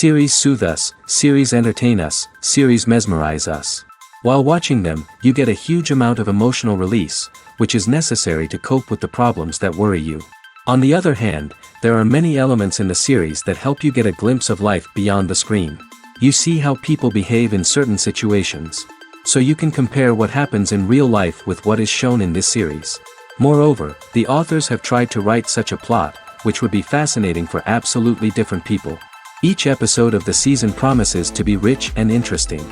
Series soothe us, series entertain us, series mesmerize us. While watching them, you get a huge amount of emotional release, which is necessary to cope with the problems that worry you. On the other hand, there are many elements in the series that help you get a glimpse of life beyond the screen. You see how people behave in certain situations. So you can compare what happens in real life with what is shown in this series. Moreover, the authors have tried to write such a plot, which would be fascinating for absolutely different people. Each episode of the season promises to be rich and interesting.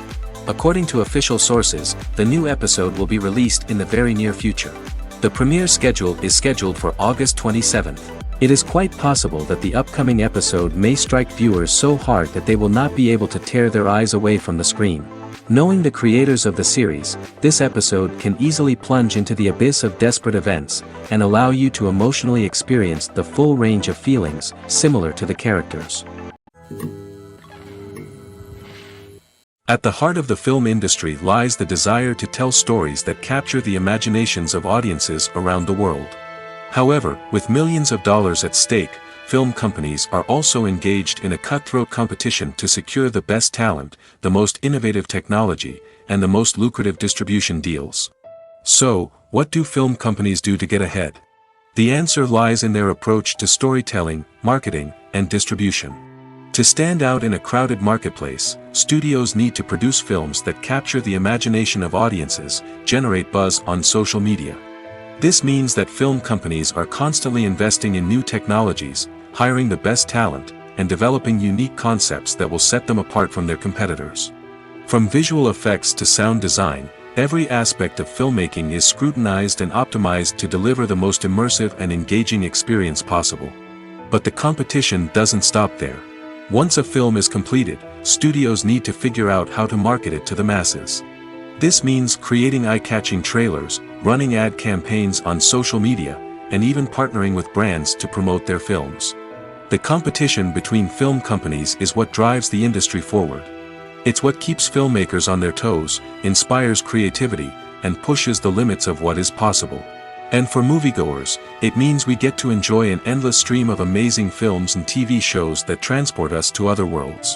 According to official sources, the new episode will be released in the very near future. The premiere schedule is scheduled for August 27th. It is quite possible that the upcoming episode may strike viewers so hard that they will not be able to tear their eyes away from the screen. Knowing the creators of the series, this episode can easily plunge into the abyss of desperate events, and allow you to emotionally experience the full range of feelings, similar to the characters. At the heart of the film industry lies the desire to tell stories that capture the imaginations of audiences around the world. However, with millions of dollars at stake, film companies are also engaged in a cutthroat competition to secure the best talent, the most innovative technology, and the most lucrative distribution deals. So, what do film companies do to get ahead? The answer lies in their approach to storytelling, marketing, and distribution. To stand out in a crowded marketplace, studios need to produce films that capture the imagination of audiences, generate buzz on social media. This means that film companies are constantly investing in new technologies, hiring the best talent, and developing unique concepts that will set them apart from their competitors. From visual effects to sound design, every aspect of filmmaking is scrutinized and optimized to deliver the most immersive and engaging experience possible. But the competition doesn't stop there. Once a film is completed, studios need to figure out how to market it to the masses. This means creating eye-catching trailers, running ad campaigns on social media, and even partnering with brands to promote their films. The competition between film companies is what drives the industry forward. It's what keeps filmmakers on their toes, inspires creativity, and pushes the limits of what is possible. And for moviegoers, it means we get to enjoy an endless stream of amazing films and TV shows that transport us to other worlds.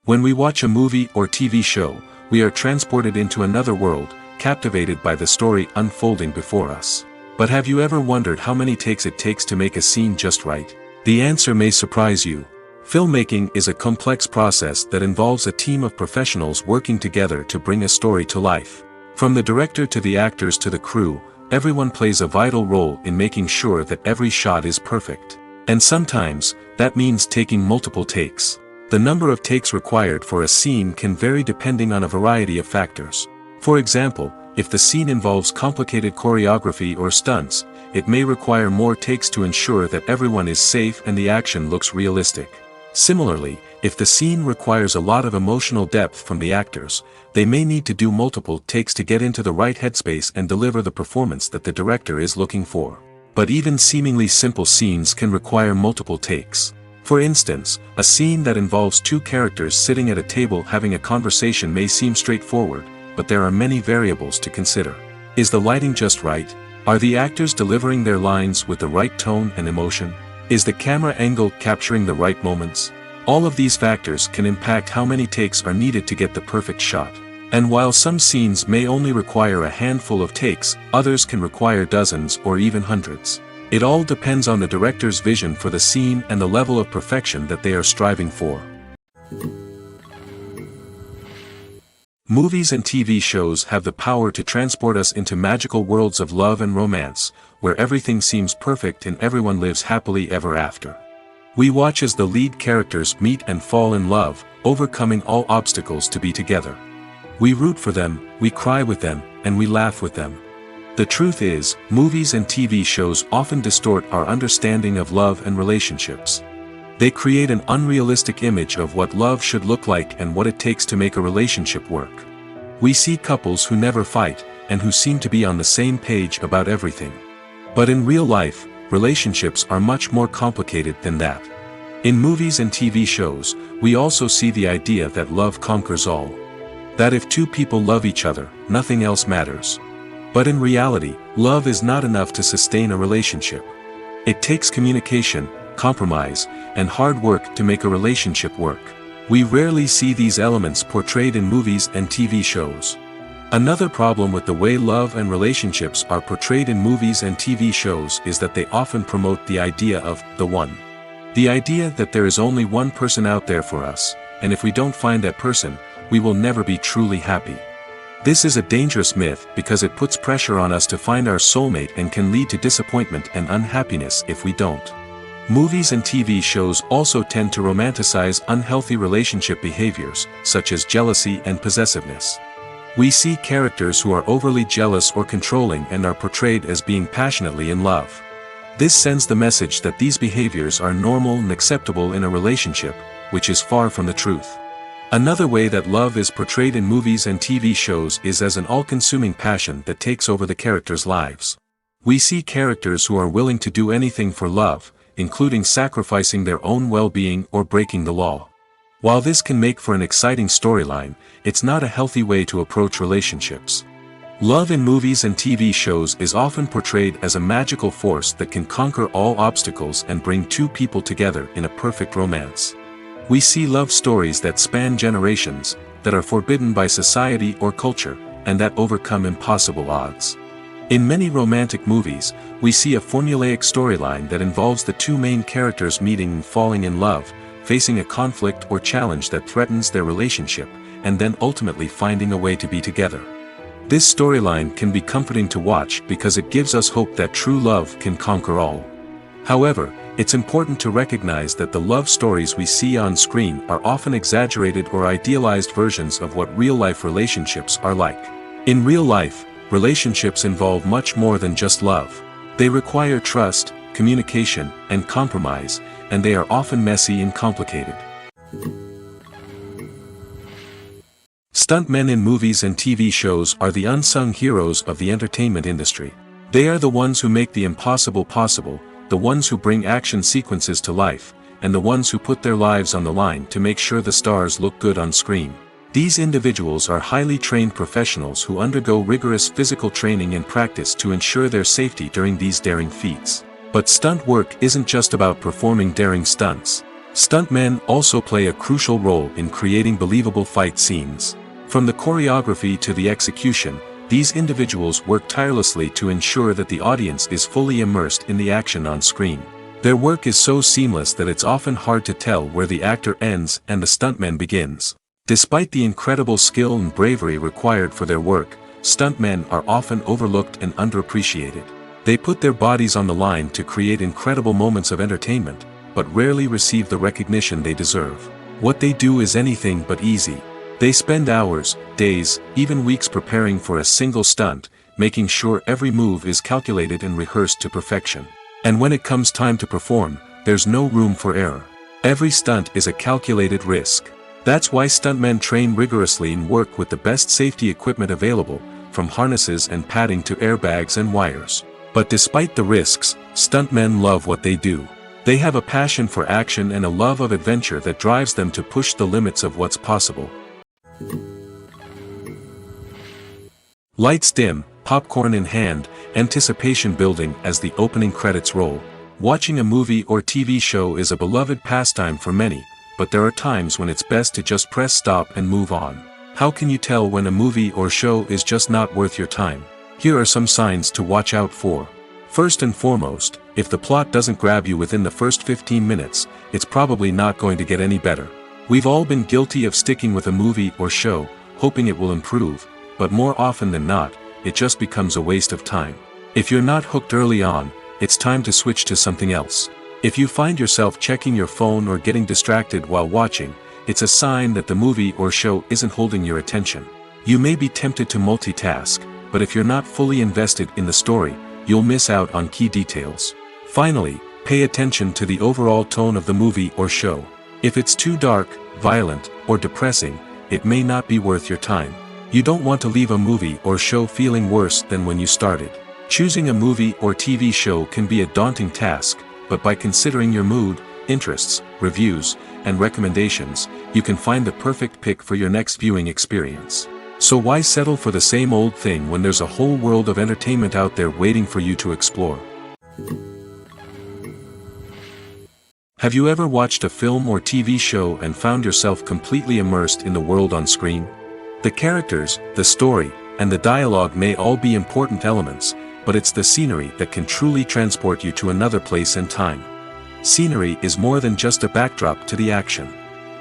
When we watch a movie or TV show, we are transported into another world, captivated by the story unfolding before us. But have you ever wondered how many takes it takes to make a scene just right? The answer may surprise you. Filmmaking is a complex process that involves a team of professionals working together to bring a story to life. From the director to the actors to the crew, everyone plays a vital role in making sure that every shot is perfect. And sometimes, that means taking multiple takes. The number of takes required for a scene can vary depending on a variety of factors. For example, if the scene involves complicated choreography or stunts, it may require more takes to ensure that everyone is safe and the action looks realistic. Similarly, if the scene requires a lot of emotional depth from the actors, they may need to do multiple takes to get into the right headspace and deliver the performance that the director is looking for. But even seemingly simple scenes can require multiple takes. For instance, a scene that involves two characters sitting at a table having a conversation may seem straightforward, but there are many variables to consider. Is the lighting just right? Are the actors delivering their lines with the right tone and emotion? Is the camera angle capturing the right moments? All of these factors can impact how many takes are needed to get the perfect shot. And while some scenes may only require a handful of takes, others can require dozens or even hundreds. It all depends on the director's vision for the scene and the level of perfection that they are striving for. Movies and TV shows have the power to transport us into magical worlds of love and romance, where everything seems perfect and everyone lives happily ever after. We watch as the lead characters meet and fall in love, overcoming all obstacles to be together. We root for them, we cry with them, and we laugh with them. The truth is, movies and TV shows often distort our understanding of love and relationships. They create an unrealistic image of what love should look like and what it takes to make a relationship work. We see couples who never fight, and who seem to be on the same page about everything. But in real life, relationships are much more complicated than that. In movies and TV shows, we also see the idea that love conquers all. That if two people love each other, nothing else matters. But in reality, love is not enough to sustain a relationship. It takes communication, compromise, and hard work to make a relationship work. We rarely see these elements portrayed in movies and TV shows. Another problem with the way love and relationships are portrayed in movies and TV shows is that they often promote the idea of the one. The idea that there is only one person out there for us, and if we don't find that person, we will never be truly happy. This is a dangerous myth because it puts pressure on us to find our soulmate and can lead to disappointment and unhappiness if we don't. Movies and TV shows also tend to romanticize unhealthy relationship behaviors, such as jealousy and possessiveness. We see characters who are overly jealous or controlling and are portrayed as being passionately in love. This sends the message that these behaviors are normal and acceptable in a relationship, which is far from the truth. Another way that love is portrayed in movies and TV shows is as an all-consuming passion that takes over the characters' lives. We see characters who are willing to do anything for love, including sacrificing their own well-being or breaking the law. While this can make for an exciting storyline, it's not a healthy way to approach relationships. Love in movies and TV shows is often portrayed as a magical force that can conquer all obstacles and bring two people together in a perfect romance. We see love stories that span generations, that are forbidden by society or culture, and that overcome impossible odds. In many romantic movies, we see a formulaic storyline that involves the two main characters meeting and falling in love, facing a conflict or challenge that threatens their relationship, and then ultimately finding a way to be together. This storyline can be comforting to watch because it gives us hope that true love can conquer all. However, it's important to recognize that the love stories we see on screen are often exaggerated or idealized versions of what real-life relationships are like. In real life, relationships involve much more than just love. They require trust, communication, and compromise, and they are often messy and complicated. Stuntmen in movies and TV shows are the unsung heroes of the entertainment industry. They are the ones who make the impossible possible, the ones who bring action sequences to life, and the ones who put their lives on the line to make sure the stars look good on screen. These individuals are highly trained professionals who undergo rigorous physical training and practice to ensure their safety during these daring feats. But stunt work isn't just about performing daring stunts. Stuntmen also play a crucial role in creating believable fight scenes. From the choreography to the execution, these individuals work tirelessly to ensure that the audience is fully immersed in the action on screen. Their work is so seamless that it's often hard to tell where the actor ends and the stuntman begins. Despite the incredible skill and bravery required for their work, stuntmen are often overlooked and underappreciated. They put their bodies on the line to create incredible moments of entertainment, but rarely receive the recognition they deserve. What they do is anything but easy. They spend hours, days, even weeks preparing for a single stunt, making sure every move is calculated and rehearsed to perfection. And when it comes time to perform, there's no room for error. Every stunt is a calculated risk. That's why stuntmen train rigorously and work with the best safety equipment available, from harnesses and padding to airbags and wires. But despite the risks, stuntmen love what they do. They have a passion for action and a love of adventure that drives them to push the limits of what's possible. Lights dim, popcorn in hand, anticipation building as the opening credits roll. Watching a movie or TV show is a beloved pastime for many, but there are times when it's best to just press stop and move on. How can you tell when a movie or show is just not worth your time? Here are some signs to watch out for. First and foremost, if the plot doesn't grab you within the first 15 minutes, it's probably not going to get any better. We've all been guilty of sticking with a movie or show, hoping it will improve, but more often than not, it just becomes a waste of time. If you're not hooked early on, it's time to switch to something else. If you find yourself checking your phone or getting distracted while watching, it's a sign that the movie or show isn't holding your attention. You may be tempted to multitask, but if you're not fully invested in the story, you'll miss out on key details. Finally, pay attention to the overall tone of the movie or show. If it's too dark, violent, or depressing, it may not be worth your time. You don't want to leave a movie or show feeling worse than when you started. Choosing a movie or TV show can be a daunting task, but by considering your mood, interests, reviews, and recommendations, you can find the perfect pick for your next viewing experience. So why settle for the same old thing when there's a whole world of entertainment out there waiting for you to explore? Have you ever watched a film or TV show and found yourself completely immersed in the world on screen? The characters, the story, and the dialogue may all be important elements, but it's the scenery that can truly transport you to another place and time. Scenery is more than just a backdrop to the action.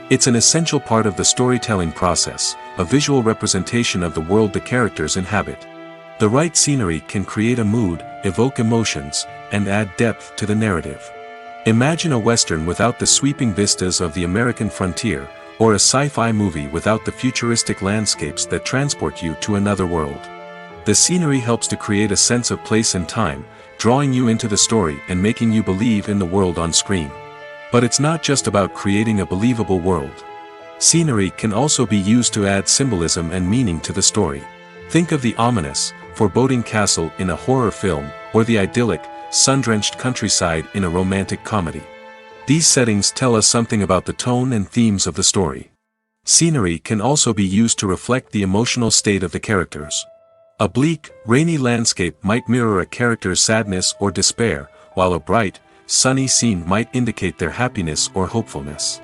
It's an essential part of the storytelling process, a visual representation of the world the characters inhabit. The right scenery can create a mood, evoke emotions, and add depth to the narrative. Imagine a Western without the sweeping vistas of the American frontier, or a sci-fi movie without the futuristic landscapes that transport you to another world. The scenery helps to create a sense of place and time, drawing you into the story and making you believe in the world on screen. But it's not just about creating a believable world. Scenery can also be used to add symbolism and meaning to the story. Think of the ominous, foreboding castle in a horror film, or the idyllic, sun-drenched countryside in a romantic comedy. These settings tell us something about the tone and themes of the story. Scenery can also be used to reflect the emotional state of the characters. A bleak, rainy landscape might mirror a character's sadness or despair, while a bright, sunny scene might indicate their happiness or hopefulness.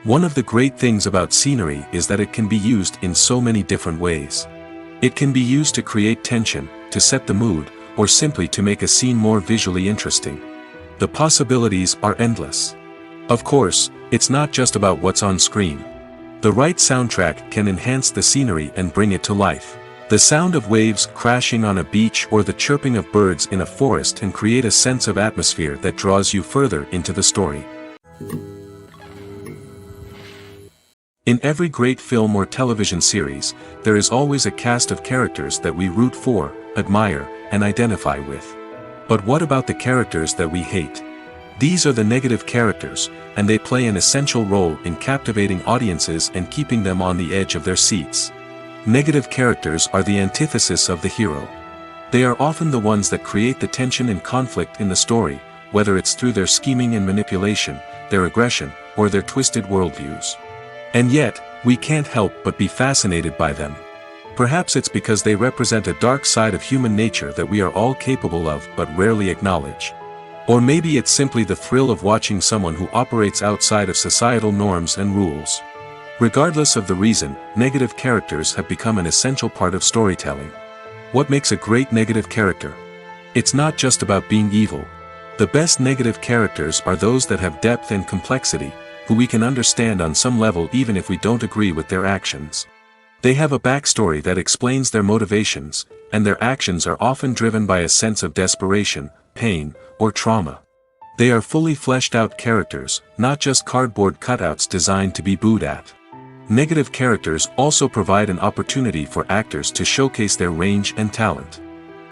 One of the great things about scenery is that it can be used in so many different ways. It can be used to create tension, to set the mood, or simply to make a scene more visually interesting. The possibilities are endless. Of course, it's not just about what's on screen. The right soundtrack can enhance the scenery and bring it to life. The sound of waves crashing on a beach or the chirping of birds in a forest can create a sense of atmosphere that draws you further into the story. In every great film or television series, there is always a cast of characters that we root for, admire, and identify with. But what about the characters that we hate? These are the negative characters, and they play an essential role in captivating audiences and keeping them on the edge of their seats. Negative characters are the antithesis of the hero. They are often the ones that create the tension and conflict in the story, whether it's through their scheming and manipulation, their aggression, or their twisted worldviews. And yet, we can't help but be fascinated by them. Perhaps it's because they represent a dark side of human nature that we are all capable of but rarely acknowledge. Or maybe it's simply the thrill of watching someone who operates outside of societal norms and rules. Regardless of the reason, negative characters have become an essential part of storytelling. What makes a great negative character? It's not just about being evil. The best negative characters are those that have depth and complexity, who we can understand on some level even if we don't agree with their actions. They have a backstory that explains their motivations, and their actions are often driven by a sense of desperation, pain, or trauma. They are fully fleshed out characters, not just cardboard cutouts designed to be booed at. Negative characters also provide an opportunity for actors to showcase their range and talent.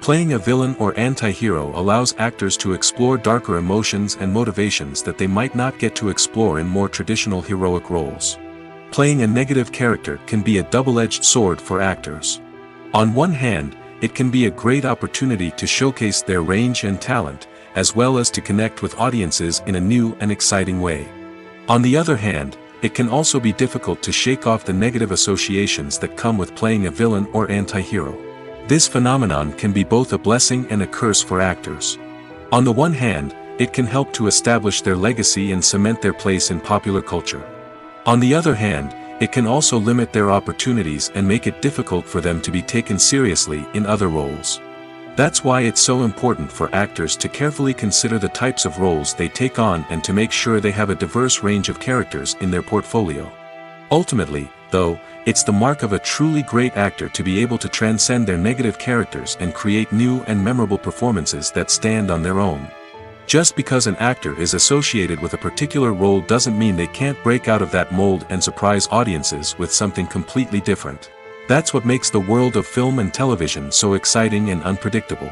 Playing a villain or anti-hero allows actors to explore darker emotions and motivations that they might not get to explore in more traditional heroic roles. Playing a negative character can be a double-edged sword for actors. On one hand, it can be a great opportunity to showcase their range and talent, as well as to connect with audiences in a new and exciting way. On the other hand, it can also be difficult to shake off the negative associations that come with playing a villain or anti-hero. This phenomenon can be both a blessing and a curse for actors. On the one hand, it can help to establish their legacy and cement their place in popular culture. On the other hand, it can also limit their opportunities and make it difficult for them to be taken seriously in other roles. That's why it's so important for actors to carefully consider the types of roles they take on and to make sure they have a diverse range of characters in their portfolio. Ultimately, though, it's the mark of a truly great actor to be able to transcend their negative characters and create new and memorable performances that stand on their own. Just because an actor is associated with a particular role doesn't mean they can't break out of that mold and surprise audiences with something completely different. That's what makes the world of film and television so exciting and unpredictable.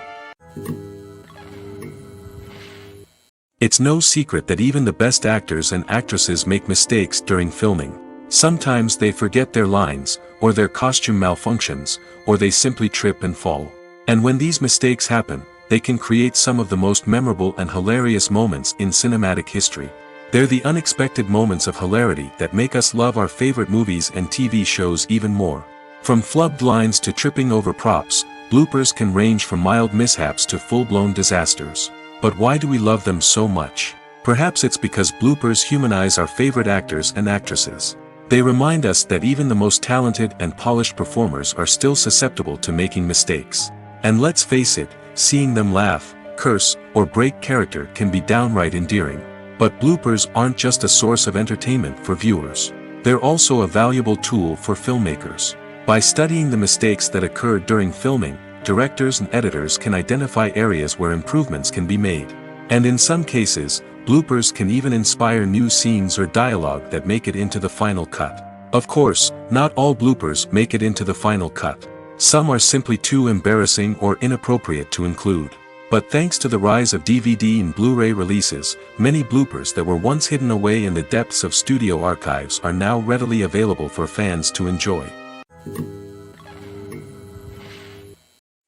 It's no secret that even the best actors and actresses make mistakes during filming. Sometimes they forget their lines, or their costume malfunctions, or they simply trip and fall. And when these mistakes happen, they can create some of the most memorable and hilarious moments in cinematic history. They're the unexpected moments of hilarity that make us love our favorite movies and TV shows even more. From flubbed lines to tripping over props, bloopers can range from mild mishaps to full-blown disasters. But why do we love them so much? Perhaps it's because bloopers humanize our favorite actors and actresses. They remind us that even the most talented and polished performers are still susceptible to making mistakes. And let's face it, seeing them laugh, curse, or break character can be downright endearing. But bloopers aren't just a source of entertainment for viewers. They're also a valuable tool for filmmakers. By studying the mistakes that occurred during filming, directors and editors can identify areas where improvements can be made. And in some cases, bloopers can even inspire new scenes or dialogue that make it into the final cut. Of course, not all bloopers make it into the final cut. Some are simply too embarrassing or inappropriate to include. But thanks to the rise of DVD and Blu-ray releases, many bloopers that were once hidden away in the depths of studio archives are now readily available for fans to enjoy.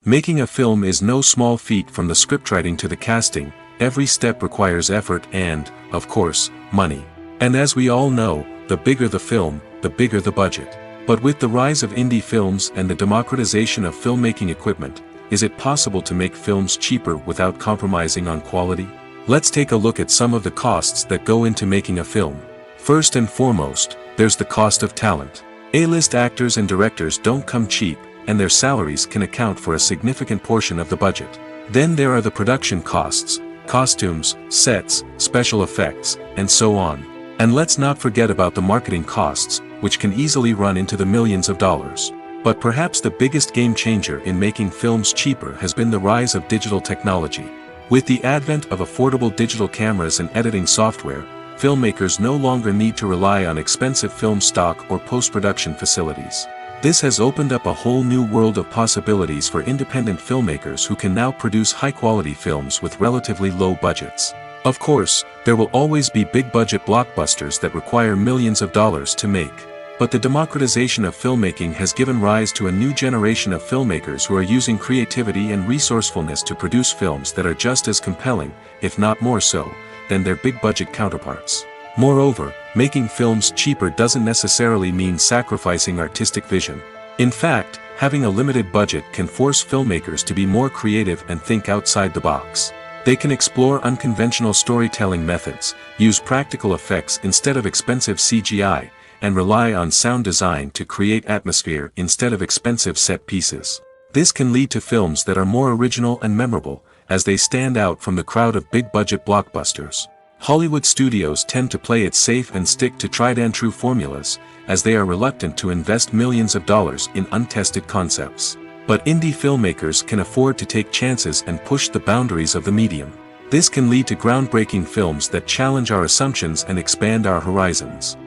Making a film is no small feat. From the scriptwriting to the casting, every step requires effort and, of course, money. And as we all know, the bigger the film, the bigger the budget. But with the rise of indie films and the democratization of filmmaking equipment, is it possible to make films cheaper without compromising on quality? Let's take a look at some of the costs that go into making a film. First and foremost, there's the cost of talent. A-list actors and directors don't come cheap, and their salaries can account for a significant portion of the budget. Then there are the production costs, costumes, sets, special effects, and so on. And let's not forget about the marketing costs, which can easily run into the millions of dollars. But perhaps the biggest game changer in making films cheaper has been the rise of digital technology. With the advent of affordable digital cameras and editing software, filmmakers no longer need to rely on expensive film stock or post-production facilities. This has opened up a whole new world of possibilities for independent filmmakers who can now produce high-quality films with relatively low budgets. Of course, there will always be big-budget blockbusters that require millions of dollars to make. But the democratization of filmmaking has given rise to a new generation of filmmakers who are using creativity and resourcefulness to produce films that are just as compelling, if not more so, than their big-budget counterparts. Moreover, making films cheaper doesn't necessarily mean sacrificing artistic vision. In fact, having a limited budget can force filmmakers to be more creative and think outside the box. They can explore unconventional storytelling methods, use practical effects instead of expensive CGI, and rely on sound design to create atmosphere instead of expensive set pieces. This can lead to films that are more original and memorable, as they stand out from the crowd of big-budget blockbusters. Hollywood studios tend to play it safe and stick to tried-and-true formulas, as they are reluctant to invest millions of dollars in untested concepts. But indie filmmakers can afford to take chances and push the boundaries of the medium. This can lead to groundbreaking films that challenge our assumptions and expand our horizons.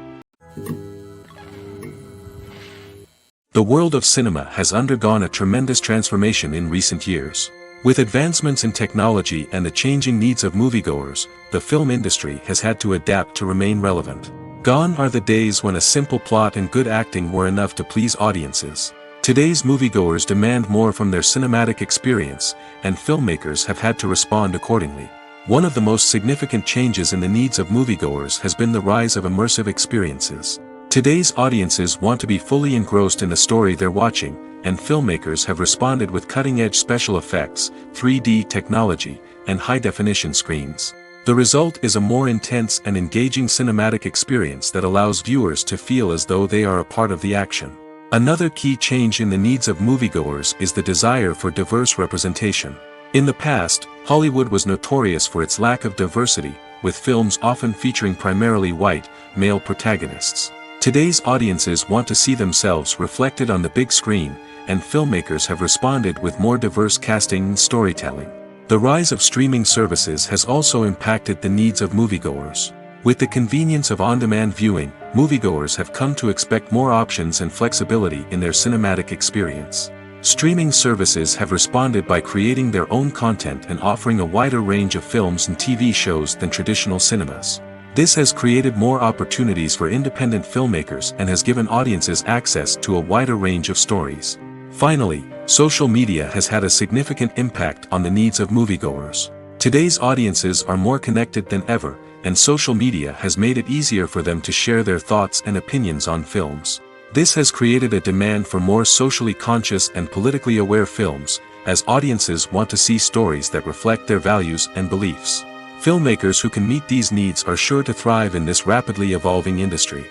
The world of cinema has undergone a tremendous transformation in recent years. With advancements in technology and the changing needs of moviegoers, the film industry has had to adapt to remain relevant. Gone are the days when a simple plot and good acting were enough to please audiences. Today's moviegoers demand more from their cinematic experience, and filmmakers have had to respond accordingly. One of the most significant changes in the needs of moviegoers has been the rise of immersive experiences. Today's audiences want to be fully engrossed in the story they're watching, and filmmakers have responded with cutting-edge special effects, 3D technology, and high-definition screens. The result is a more intense and engaging cinematic experience that allows viewers to feel as though they are a part of the action. Another key change in the needs of moviegoers is the desire for diverse representation. In the past, Hollywood was notorious for its lack of diversity, with films often featuring primarily white, male protagonists. Today's audiences want to see themselves reflected on the big screen, and filmmakers have responded with more diverse casting and storytelling. The rise of streaming services has also impacted the needs of moviegoers. With the convenience of on-demand viewing, moviegoers have come to expect more options and flexibility in their cinematic experience. Streaming services have responded by creating their own content and offering a wider range of films and TV shows than traditional cinemas. This has created more opportunities for independent filmmakers and has given audiences access to a wider range of stories. Finally, social media has had a significant impact on the needs of moviegoers. Today's audiences are more connected than ever, and social media has made it easier for them to share their thoughts and opinions on films. This has created a demand for more socially conscious and politically aware films, as audiences want to see stories that reflect their values and beliefs. Filmmakers who can meet these needs are sure to thrive in this rapidly evolving industry.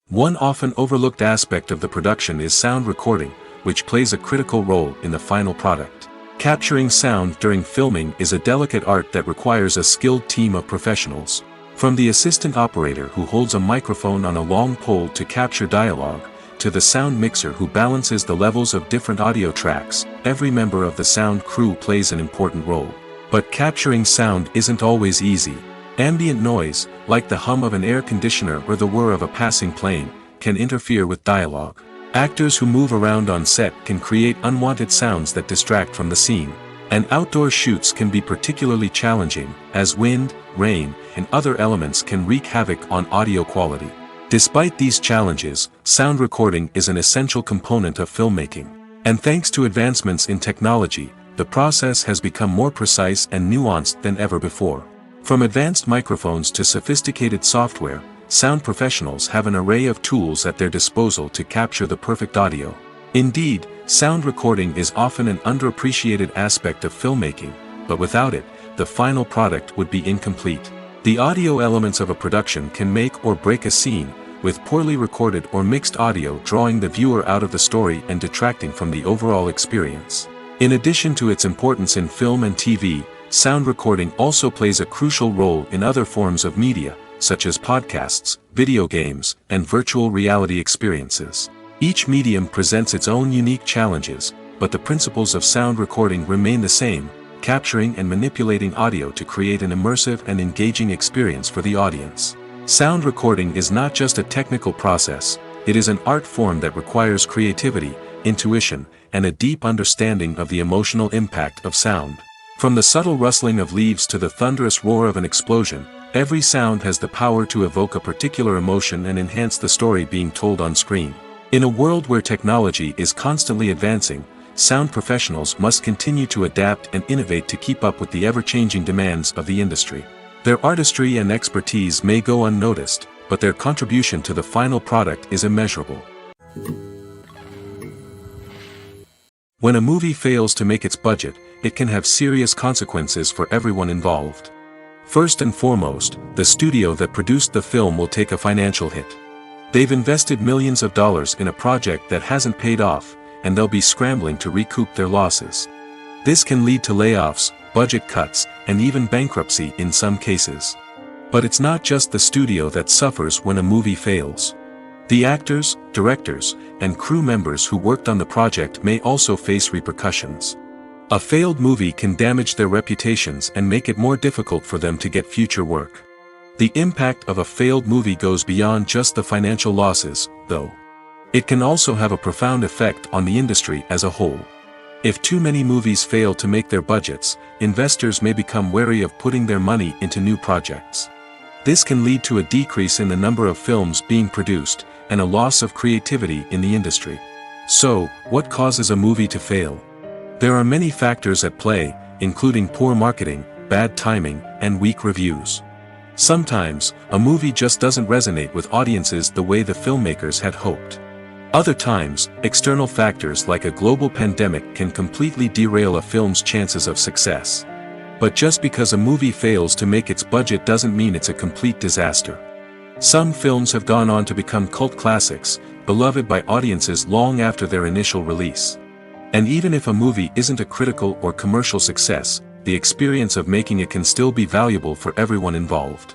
One often overlooked aspect of the production is sound recording, which plays a critical role in the final product. Capturing sound during filming is a delicate art that requires a skilled team of professionals. From the assistant operator who holds a microphone on a long pole to capture dialogue, to the sound mixer who balances the levels of different audio tracks, every member of the sound crew plays an important role. But capturing sound isn't always easy. Ambient noise, like the hum of an air conditioner or the whir of a passing plane, can interfere with dialogue. Actors who move around on set can create unwanted sounds that distract from the scene. And outdoor shoots can be particularly challenging, as wind, rain, and other elements can wreak havoc on audio quality. Despite these challenges, sound recording is an essential component of filmmaking. And thanks to advancements in technology, the process has become more precise and nuanced than ever before. From advanced microphones to sophisticated software, sound professionals have an array of tools at their disposal to capture the perfect audio. Indeed, sound recording is often an underappreciated aspect of filmmaking, but without it, the final product would be incomplete. The audio elements of a production can make or break a scene, with poorly recorded or mixed audio drawing the viewer out of the story and detracting from the overall experience. In addition to its importance in film and TV, sound recording also plays a crucial role in other forms of media, such as podcasts, video games, and virtual reality experiences. Each medium presents its own unique challenges, but the principles of sound recording remain the same, capturing and manipulating audio to create an immersive and engaging experience for the audience. Sound recording is not just a technical process, it is an art form that requires creativity, intuition, and a deep understanding of the emotional impact of sound. From the subtle rustling of leaves to the thunderous roar of an explosion, every sound has the power to evoke a particular emotion and enhance the story being told on screen. In a world where technology is constantly advancing, sound professionals must continue to adapt and innovate to keep up with the ever-changing demands of the industry. Their artistry and expertise may go unnoticed, but their contribution to the final product is immeasurable. When a movie fails to make its budget, it can have serious consequences for everyone involved. First and foremost, the studio that produced the film will take a financial hit. They've invested millions of dollars in a project that hasn't paid off, and they'll be scrambling to recoup their losses. This can lead to layoffs, budget cuts, and even bankruptcy in some cases. But it's not just the studio that suffers when a movie fails. The actors, directors, and crew members who worked on the project may also face repercussions. A failed movie can damage their reputations and make it more difficult for them to get future work. The impact of a failed movie goes beyond just the financial losses, though. It can also have a profound effect on the industry as a whole. If too many movies fail to make their budgets, investors may become wary of putting their money into new projects. This can lead to a decrease in the number of films being produced, and a loss of creativity in the industry. So, what causes a movie to fail? There are many factors at play, including poor marketing, bad timing, and weak reviews. Sometimes, a movie just doesn't resonate with audiences the way the filmmakers had hoped. Other times, external factors like a global pandemic can completely derail a film's chances of success. But just because a movie fails to make its budget doesn't mean it's a complete disaster. Some films have gone on to become cult classics, beloved by audiences long after their initial release. And even if a movie isn't a critical or commercial success, the experience of making it can still be valuable for everyone involved.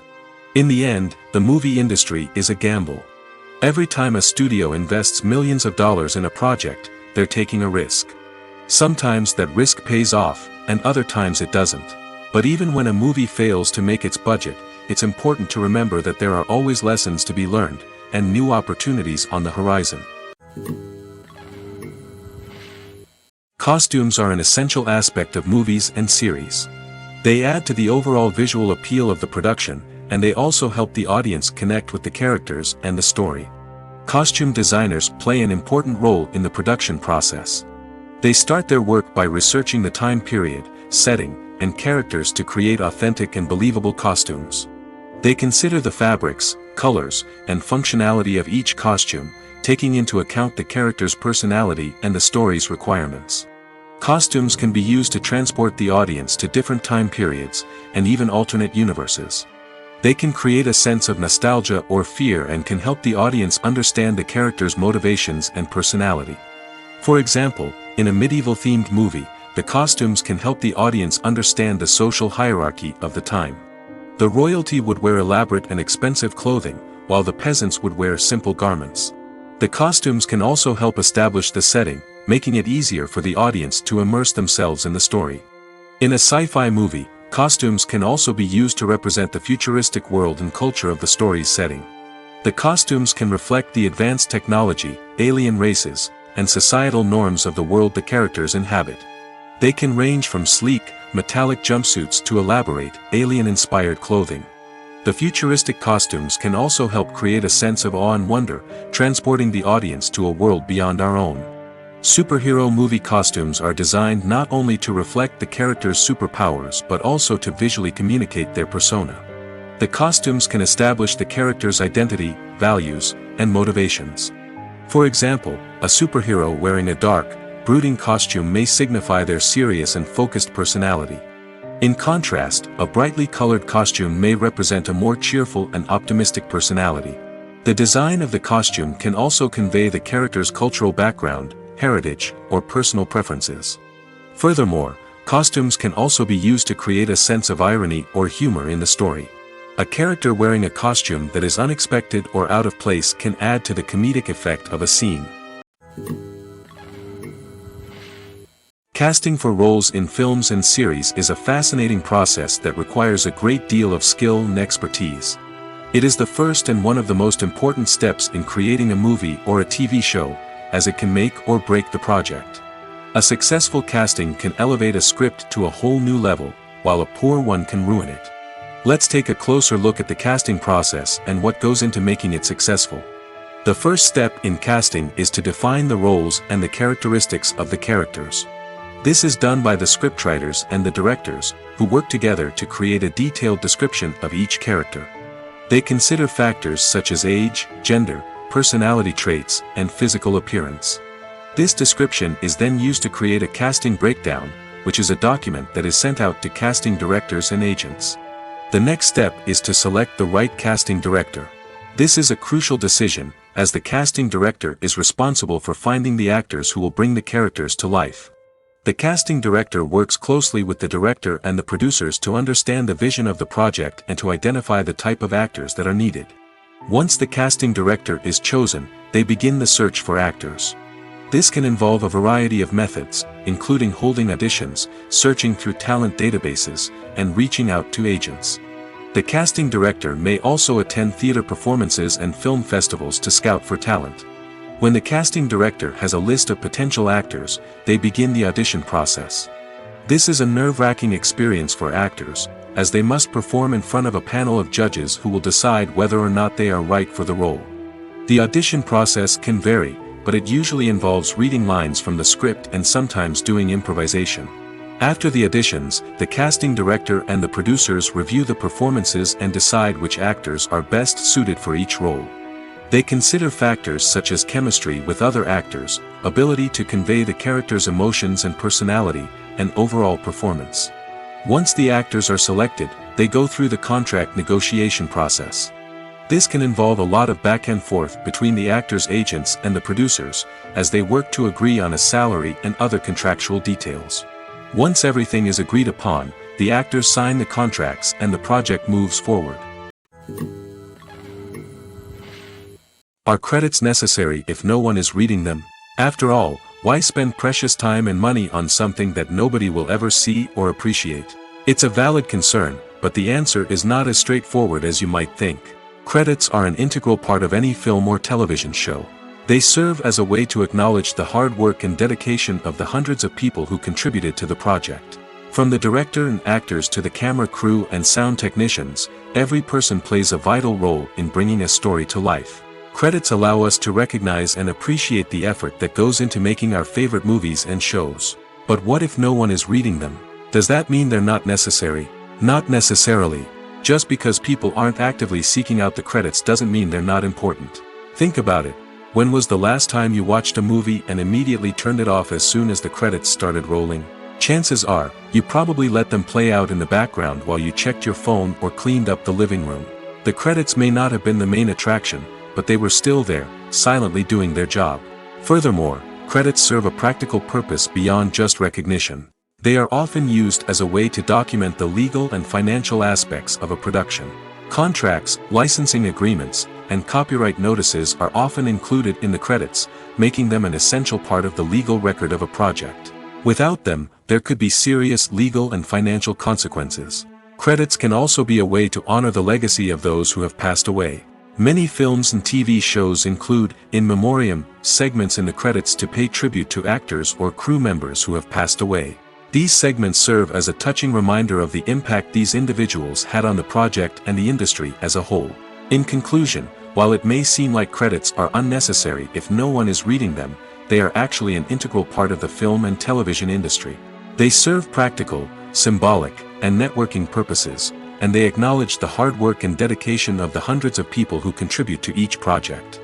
In the end, the movie industry is a gamble. Every time a studio invests millions of dollars in a project, they're taking a risk. Sometimes that risk pays off, and other times it doesn't. But even when a movie fails to make its budget, it's important to remember that there are always lessons to be learned, and new opportunities on the horizon. Costumes are an essential aspect of movies and series. They add to the overall visual appeal of the production, and they also help the audience connect with the characters and the story. Costume designers play an important role in the production process. They start their work by researching the time period, setting, and characters to create authentic and believable costumes. They consider the fabrics, colors, and functionality of each costume, taking into account the character's personality and the story's requirements. Costumes can be used to transport the audience to different time periods, and even alternate universes. They can create a sense of nostalgia or fear and can help the audience understand the character's motivations and personality. For example, in a medieval-themed movie, the costumes can help the audience understand the social hierarchy of the time. The royalty would wear elaborate and expensive clothing, while the peasants would wear simple garments. The costumes can also help establish the setting, making it easier for the audience to immerse themselves in the story. In a sci-fi movie, costumes can also be used to represent the futuristic world and culture of the story's setting. The costumes can reflect the advanced technology, alien races, and societal norms of the world the characters inhabit. They can range from sleek, metallic jumpsuits to elaborate, alien-inspired clothing. The futuristic costumes can also help create a sense of awe and wonder, transporting the audience to a world beyond our own. Superhero movie costumes are designed not only to reflect the character's superpowers but also to visually communicate their persona. The costumes can establish the character's identity, values, and motivations. For example, a superhero wearing a dark, brooding costume may signify their serious and focused personality. In contrast, a brightly colored costume may represent a more cheerful and optimistic personality. The design of the costume can also convey the character's cultural background, heritage, or personal preferences. Furthermore, costumes can also be used to create a sense of irony or humor in the story. A character wearing a costume that is unexpected or out of place can add to the comedic effect of a scene. Casting for roles in films and series is a fascinating process that requires a great deal of skill and expertise. It is the first and one of the most important steps in creating a movie or a TV show, as it can make or break the project. A successful casting can elevate a script to a whole new level, while a poor one can ruin it. Let's take a closer look at the casting process and what goes into making it successful. The first step in casting is to define the roles and the characteristics of the characters. This is done by the scriptwriters and the directors, who work together to create a detailed description of each character. They consider factors such as age, gender, personality traits, and physical appearance. This description is then used to create a casting breakdown, which is a document that is sent out to casting directors and agents. The next step is to select the right casting director. This is a crucial decision, as the casting director is responsible for finding the actors who will bring the characters to life. The casting director works closely with the director and the producers to understand the vision of the project and to identify the type of actors that are needed. Once the casting director is chosen, they begin the search for actors. This can involve a variety of methods, including holding auditions, searching through talent databases, and reaching out to agents. The casting director may also attend theater performances and film festivals to scout for talent. When the casting director has a list of potential actors, they begin the audition process. This is a nerve-wracking experience for actors, as they must perform in front of a panel of judges who will decide whether or not they are right for the role. The audition process can vary, but it usually involves reading lines from the script and sometimes doing improvisation. After the auditions, the casting director and the producers review the performances and decide which actors are best suited for each role. They consider factors such as chemistry with other actors, ability to convey the character's emotions and personality, and overall performance. Once the actors are selected, they go through the contract negotiation process. This can involve a lot of back and forth between the actors' agents and the producers, as they work to agree on a salary and other contractual details. Once everything is agreed upon, the actors sign the contracts and the project moves forward. Are credits necessary if no one is reading them? After all, why spend precious time and money on something that nobody will ever see or appreciate? It's a valid concern, but the answer is not as straightforward as you might think. Credits are an integral part of any film or television show. They serve as a way to acknowledge the hard work and dedication of the hundreds of people who contributed to the project. From the director and actors to the camera crew and sound technicians, every person plays a vital role in bringing a story to life. Credits allow us to recognize and appreciate the effort that goes into making our favorite movies and shows. But what if no one is reading them? Does that mean they're not necessary? Not necessarily. Just because people aren't actively seeking out the credits doesn't mean they're not important. Think about it. When was the last time you watched a movie and immediately turned it off as soon as the credits started rolling? Chances are, you probably let them play out in the background while you checked your phone or cleaned up the living room. The credits may not have been the main attraction, but they were still there, silently doing their job. Furthermore, credits serve a practical purpose beyond just recognition. They are often used as a way to document the legal and financial aspects of a production. Contracts, licensing agreements, and copyright notices are often included in the credits, making them an essential part of the legal record of a project. Without them, there could be serious legal and financial consequences. Credits can also be a way to honor the legacy of those who have passed away. Many films and TV shows include, in memoriam, segments in the credits to pay tribute to actors or crew members who have passed away. These segments serve as a touching reminder of the impact these individuals had on the project and the industry as a whole. In conclusion, while it may seem like credits are unnecessary if no one is reading them, they are actually an integral part of the film and television industry. They serve practical, symbolic, and networking purposes, and they acknowledge the hard work and dedication of the hundreds of people who contribute to each project.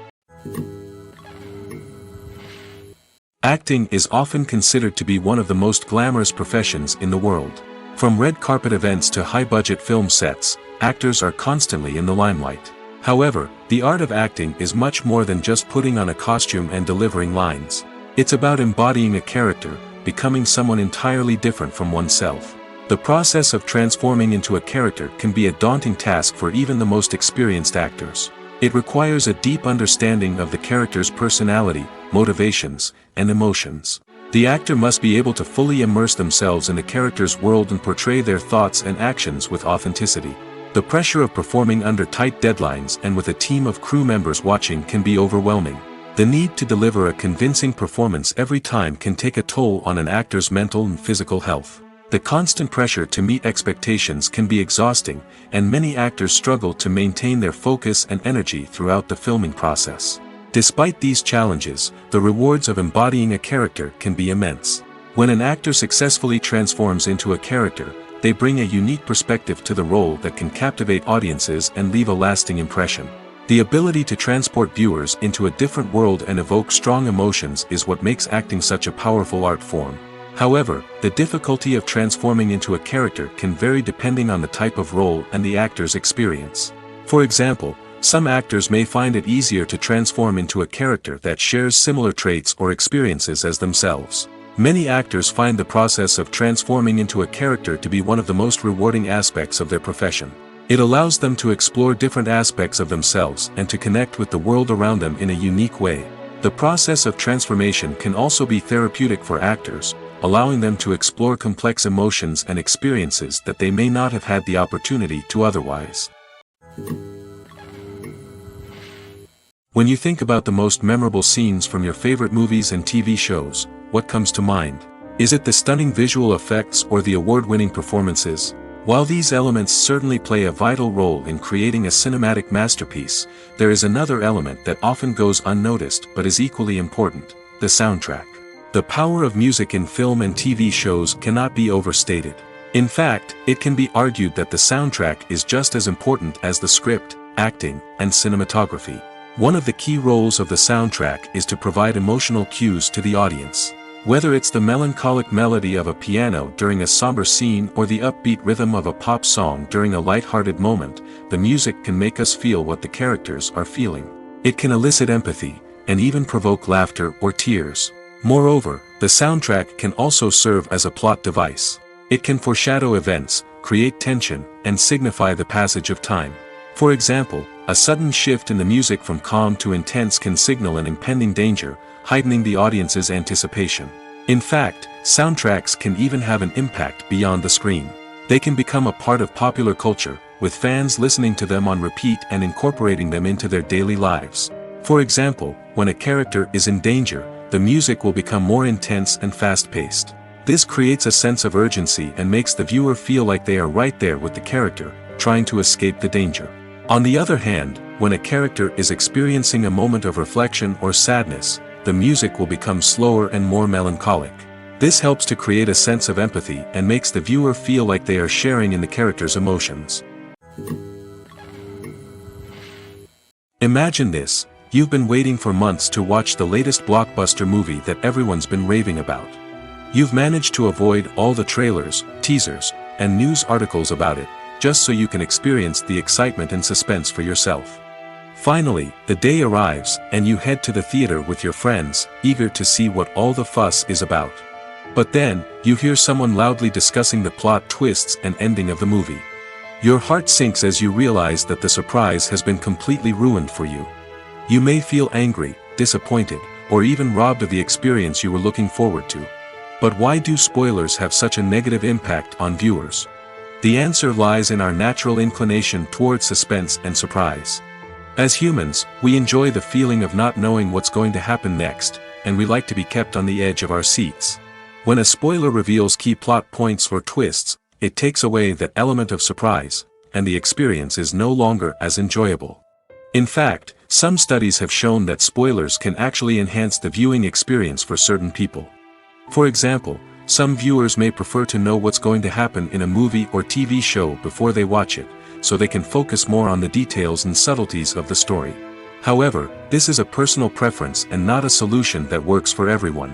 Acting is often considered to be one of the most glamorous professions in the world. From red carpet events to high-budget film sets, actors are constantly in the limelight. However, the art of acting is much more than just putting on a costume and delivering lines. It's about embodying a character, becoming someone entirely different from oneself. The process of transforming into a character can be a daunting task for even the most experienced actors. It requires a deep understanding of the character's personality, motivations, and emotions. The actor must be able to fully immerse themselves in the character's world and portray their thoughts and actions with authenticity. The pressure of performing under tight deadlines and with a team of crew members watching can be overwhelming. The need to deliver a convincing performance every time can take a toll on an actor's mental and physical health. The constant pressure to meet expectations can be exhausting, and many actors struggle to maintain their focus and energy throughout the filming process. Despite these challenges, the rewards of embodying a character can be immense. When an actor successfully transforms into a character, they bring a unique perspective to the role that can captivate audiences and leave a lasting impression. The ability to transport viewers into a different world and evoke strong emotions is what makes acting such a powerful art form. However, the difficulty of transforming into a character can vary depending on the type of role and the actor's experience. For example, some actors may find it easier to transform into a character that shares similar traits or experiences as themselves. Many actors find the process of transforming into a character to be one of the most rewarding aspects of their profession. It allows them to explore different aspects of themselves and to connect with the world around them in a unique way. The process of transformation can also be therapeutic for actors, allowing them to explore complex emotions and experiences that they may not have had the opportunity to otherwise. When you think about the most memorable scenes from your favorite movies and TV shows, what comes to mind? Is it the stunning visual effects or the award-winning performances? While these elements certainly play a vital role in creating a cinematic masterpiece, there is another element that often goes unnoticed but is equally important: the soundtrack. The power of music in film and TV shows cannot be overstated. In fact, it can be argued that the soundtrack is just as important as the script, acting, and cinematography. One of the key roles of the soundtrack is to provide emotional cues to the audience. Whether it's the melancholic melody of a piano during a somber scene or the upbeat rhythm of a pop song during a light-hearted moment, the music can make us feel what the characters are feeling. It can elicit empathy, and even provoke laughter or tears. Moreover, the soundtrack can also serve as a plot device. It can foreshadow events, create tension, and signify the passage of time. For example, a sudden shift in the music from calm to intense can signal an impending danger, heightening the audience's anticipation. In fact, soundtracks can even have an impact beyond the screen. They can become a part of popular culture, with fans listening to them on repeat and incorporating them into their daily lives. For example, when a character is in danger, the music will become more intense and fast-paced. This creates a sense of urgency and makes the viewer feel like they are right there with the character, trying to escape the danger. On the other hand, when a character is experiencing a moment of reflection or sadness, the music will become slower and more melancholic. This helps to create a sense of empathy and makes the viewer feel like they are sharing in the character's emotions. Imagine this: You've been waiting for months to watch the latest blockbuster movie that everyone's been raving about. You've managed to avoid all the trailers, teasers, and news articles about it, just so you can experience the excitement and suspense for yourself. Finally, the day arrives, and you head to the theater with your friends, eager to see what all the fuss is about. But then, you hear someone loudly discussing the plot twists and ending of the movie. Your heart sinks as you realize that the surprise has been completely ruined for you. You may feel angry, disappointed, or even robbed of the experience you were looking forward to. But why do spoilers have such a negative impact on viewers? The answer lies in our natural inclination toward suspense and surprise. As humans, we enjoy the feeling of not knowing what's going to happen next, and we like to be kept on the edge of our seats. When a spoiler reveals key plot points or twists, it takes away that element of surprise, and the experience is no longer as enjoyable. In fact, some studies have shown that spoilers can actually enhance the viewing experience for certain people. For example, some viewers may prefer to know what's going to happen in a movie or TV show before they watch it, so they can focus more on the details and subtleties of the story. However, this is a personal preference and not a solution that works for everyone.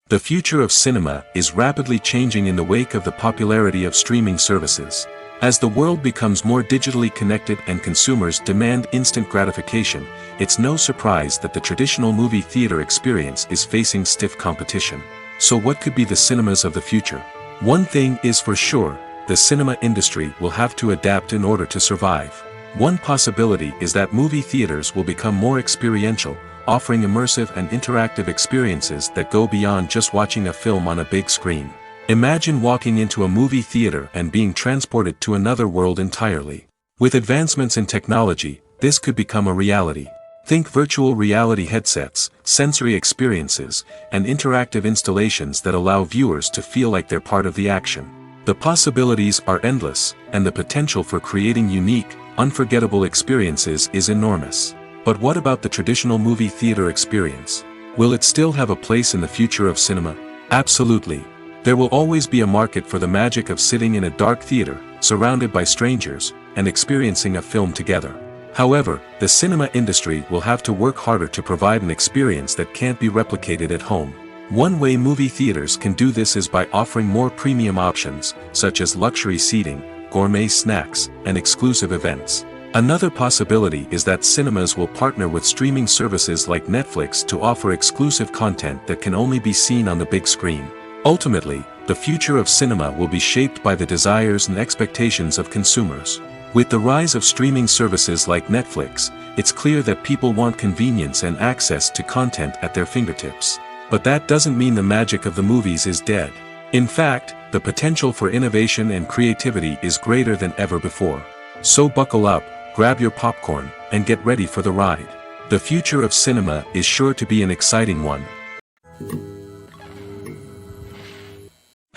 The future of cinema is rapidly changing in the wake of the popularity of streaming services. As the world becomes more digitally connected and consumers demand instant gratification, it's no surprise that the traditional movie theater experience is facing stiff competition. So what could be the cinemas of the future? One thing is for sure, the cinema industry will have to adapt in order to survive. One possibility is that movie theaters will become more experiential, offering immersive and interactive experiences that go beyond just watching a film on a big screen. Imagine walking into a movie theater and being transported to another world entirely. With advancements in technology, this could become a reality. Think virtual reality headsets, sensory experiences, and interactive installations that allow viewers to feel like they're part of the action. The possibilities are endless, and the potential for creating unique, unforgettable experiences is enormous. But what about the traditional movie theater experience? Will it still have a place in the future of cinema? Absolutely. There will always be a market for the magic of sitting in a dark theater, surrounded by strangers, and experiencing a film together. However, the cinema industry will have to work harder to provide an experience that can't be replicated at home. One way movie theaters can do this is by offering more premium options, such as luxury seating, gourmet snacks, and exclusive events. Another possibility is that cinemas will partner with streaming services like Netflix to offer exclusive content that can only be seen on the big screen. Ultimately, the future of cinema will be shaped by the desires and expectations of consumers. With the rise of streaming services like Netflix, it's clear that people want convenience and access to content at their fingertips. But that doesn't mean the magic of the movies is dead. In fact, the potential for innovation and creativity is greater than ever before. So buckle up, grab your popcorn, and get ready for the ride. The future of cinema is sure to be an exciting one.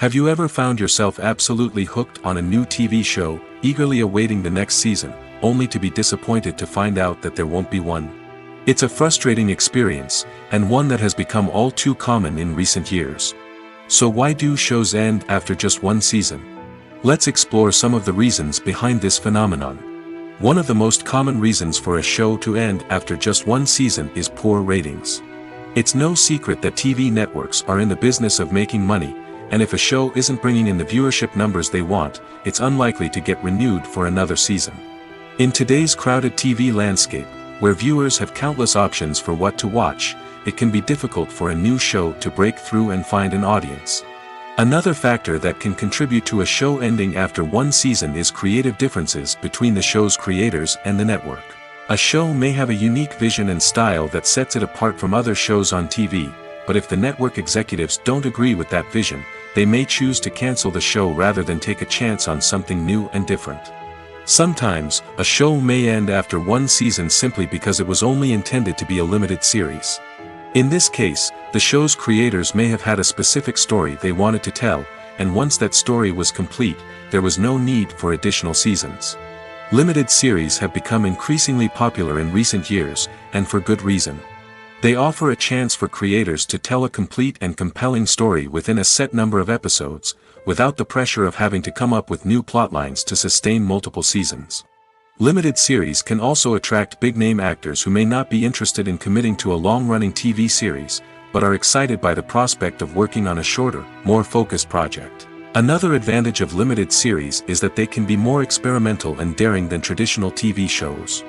Have you ever found yourself absolutely hooked on a new TV show, eagerly awaiting the next season, only to be disappointed to find out that there won't be one? It's a frustrating experience, and one that has become all too common in recent years. So why do shows end after just one season? Let's explore some of the reasons behind this phenomenon. One of the most common reasons for a show to end after just one season is poor ratings. It's no secret that TV networks are in the business of making money, and if a show isn't bringing in the viewership numbers they want, it's unlikely to get renewed for another season. In today's crowded TV landscape, where viewers have countless options for what to watch, it can be difficult for a new show to break through and find an audience. Another factor that can contribute to a show ending after one season is creative differences between the show's creators and the network. A show may have a unique vision and style that sets it apart from other shows on TV, but if the network executives don't agree with that vision, they may choose to cancel the show rather than take a chance on something new and different. Sometimes, a show may end after one season simply because it was only intended to be a limited series. In this case, the show's creators may have had a specific story they wanted to tell, and once that story was complete, there was no need for additional seasons. Limited series have become increasingly popular in recent years, and for good reason. They offer a chance for creators to tell a complete and compelling story within a set number of episodes, without the pressure of having to come up with new plotlines to sustain multiple seasons. Limited series can also attract big-name actors who may not be interested in committing to a long-running TV series, but are excited by the prospect of working on a shorter, more focused project. Another advantage of limited series is that they can be more experimental and daring than traditional TV shows.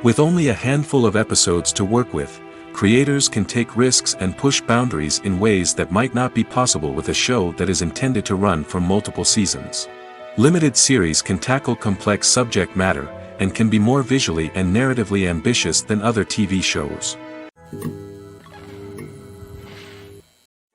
With only a handful of episodes to work with, creators can take risks and push boundaries in ways that might not be possible with a show that is intended to run for multiple seasons. Limited series can tackle complex subject matter, and can be more visually and narratively ambitious than other TV shows.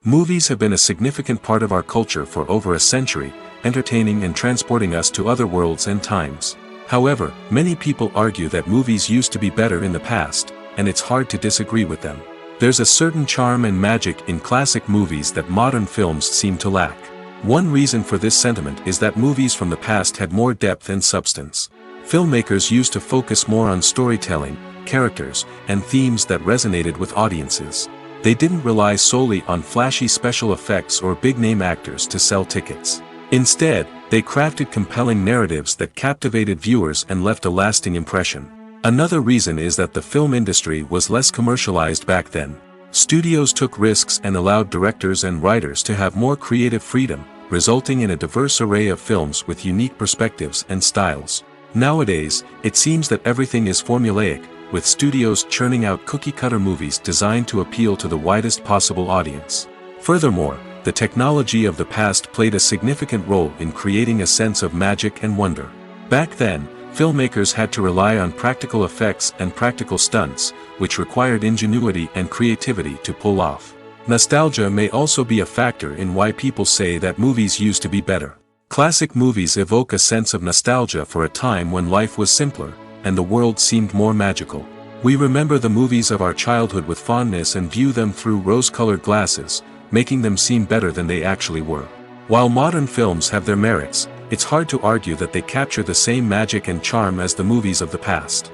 Movies have been a significant part of our culture for over a century, entertaining and transporting us to other worlds and times. However, many people argue that movies used to be better in the past, and it's hard to disagree with them. There's a certain charm and magic in classic movies that modern films seem to lack. One reason for this sentiment is that movies from the past had more depth and substance. Filmmakers used to focus more on storytelling, characters, and themes that resonated with audiences. They didn't rely solely on flashy special effects or big-name actors to sell tickets. Instead, they crafted compelling narratives that captivated viewers and left a lasting impression. Another reason is that the film industry was less commercialized back then. Studios took risks and allowed directors and writers to have more creative freedom, resulting in a diverse array of films with unique perspectives and styles. Nowadays, it seems that everything is formulaic, with studios churning out cookie-cutter movies designed to appeal to the widest possible audience. Furthermore, the technology of the past played a significant role in creating a sense of magic and wonder. Back then, filmmakers had to rely on practical effects and practical stunts, which required ingenuity and creativity to pull off. Nostalgia may also be a factor in why people say that movies used to be better. Classic movies evoke a sense of nostalgia for a time when life was simpler, and the world seemed more magical. We remember the movies of our childhood with fondness and view them through rose-colored glasses, making them seem better than they actually were. While modern films have their merits, it's hard to argue that they capture the same magic and charm as the movies of the past.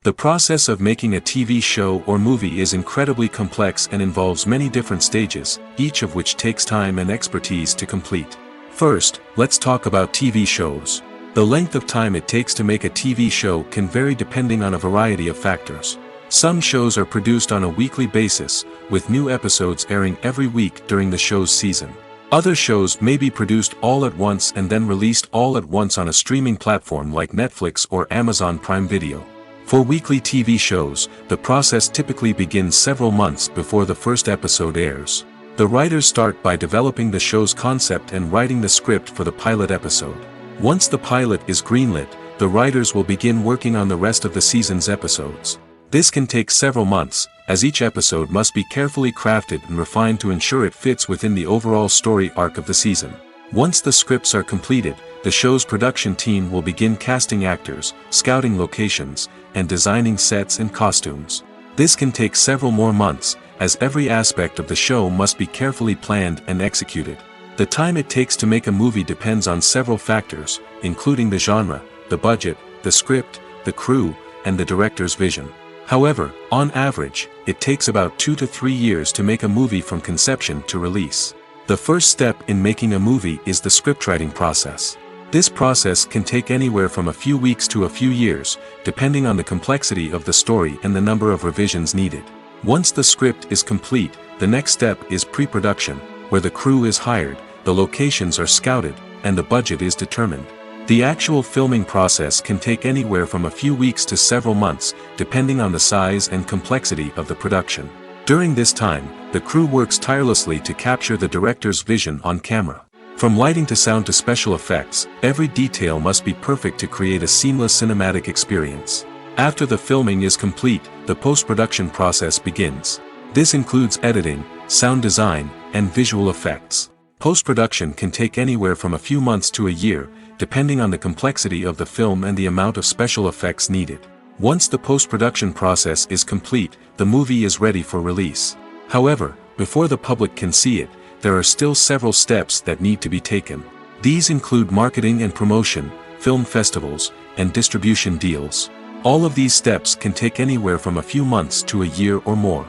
The process of making a TV show or movie is incredibly complex and involves many different stages, each of which takes time and expertise to complete. First, let's talk about TV shows. The length of time it takes to make a TV show can vary depending on a variety of factors. Some shows are produced on a weekly basis, with new episodes airing every week during the show's season. Other shows may be produced all at once and then released all at once on a streaming platform like Netflix or Amazon Prime Video. For weekly TV shows, the process typically begins several months before the first episode airs. The writers start by developing the show's concept and writing the script for the pilot episode. Once the pilot is greenlit, the writers will begin working on the rest of the season's episodes. This can take several months, as each episode must be carefully crafted and refined to ensure it fits within the overall story arc of the season. Once the scripts are completed, the show's production team will begin casting actors, scouting locations, and designing sets and costumes. This can take several more months, as every aspect of the show must be carefully planned and executed. The time it takes to make a movie depends on several factors, including the genre, the budget, the script, the crew, and the director's vision. However, on average, it takes about 2 to 3 years to make a movie from conception to release. The first step in making a movie is the scriptwriting process. This process can take anywhere from a few weeks to a few years, depending on the complexity of the story and the number of revisions needed. Once the script is complete, the next step is pre-production, where the crew is hired, the locations are scouted, and the budget is determined. The actual filming process can take anywhere from a few weeks to several months, depending on the size and complexity of the production. During this time, the crew works tirelessly to capture the director's vision on camera. From lighting to sound to special effects, every detail must be perfect to create a seamless cinematic experience. After the filming is complete, the post-production process begins. This includes editing, sound design, and visual effects. Post-production can take anywhere from a few months to a year, depending on the complexity of the film and the amount of special effects needed. Once the post-production process is complete, the movie is ready for release. However, before the public can see it, there are still several steps that need to be taken. These include marketing and promotion, film festivals, and distribution deals. All of these steps can take anywhere from a few months to a year or more.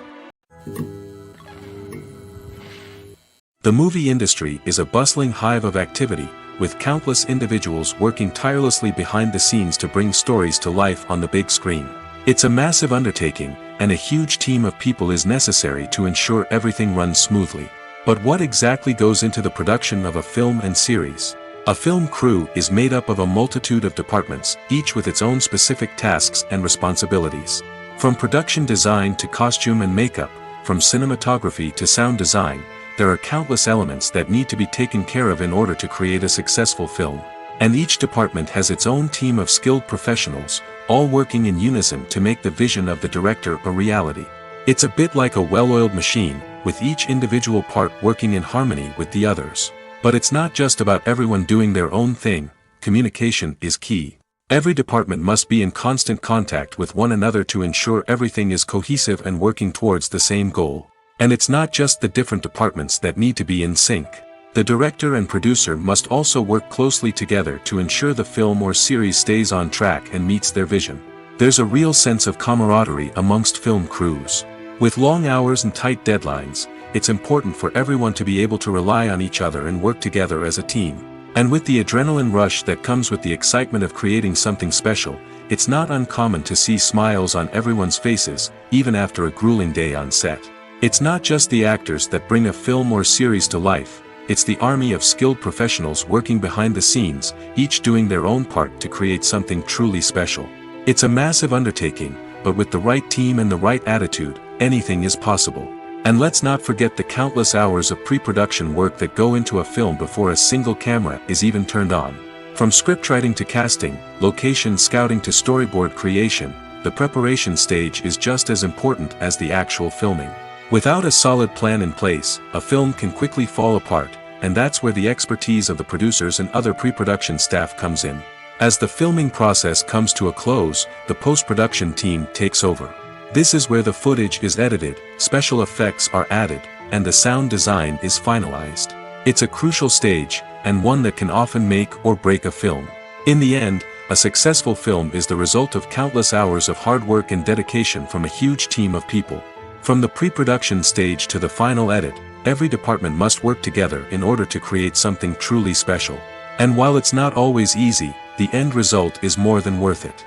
The movie industry is a bustling hive of activity, with countless individuals working tirelessly behind the scenes to bring stories to life on the big screen. It's a massive undertaking, and a huge team of people is necessary to ensure everything runs smoothly. But what exactly goes into the production of a film and series? A film crew is made up of a multitude of departments, each with its own specific tasks and responsibilities. From production design to costume and makeup, from cinematography to sound design, there are countless elements that need to be taken care of in order to create a successful film. And each department has its own team of skilled professionals, all working in unison to make the vision of the director a reality. It's a bit like a well-oiled machine, with each individual part working in harmony with the others. But it's not just about everyone doing their own thing. Communication is key. Every department must be in constant contact with one another to ensure everything is cohesive and working towards the same goal. And it's not just the different departments that need to be in sync. The director and producer must also work closely together to ensure the film or series stays on track and meets their vision. There's a real sense of camaraderie amongst film crews. With long hours and tight deadlines, it's important for everyone to be able to rely on each other and work together as a team. And with the adrenaline rush that comes with the excitement of creating something special, it's not uncommon to see smiles on everyone's faces, even after a grueling day on set. It's not just the actors that bring a film or series to life, it's the army of skilled professionals working behind the scenes, each doing their own part to create something truly special. It's a massive undertaking, but with the right team and the right attitude, anything is possible. And let's not forget the countless hours of pre-production work that go into a film before a single camera is even turned on. From scriptwriting to casting, location scouting to storyboard creation, the preparation stage is just as important as the actual filming. Without a solid plan in place, a film can quickly fall apart, and that's where the expertise of the producers and other pre-production staff comes in. As the filming process comes to a close, the post-production team takes over. This is where the footage is edited, special effects are added, and the sound design is finalized. It's a crucial stage, and one that can often make or break a film. In the end, a successful film is the result of countless hours of hard work and dedication from a huge team of people. From the pre-production stage to the final edit, every department must work together in order to create something truly special. And while it's not always easy, the end result is more than worth it.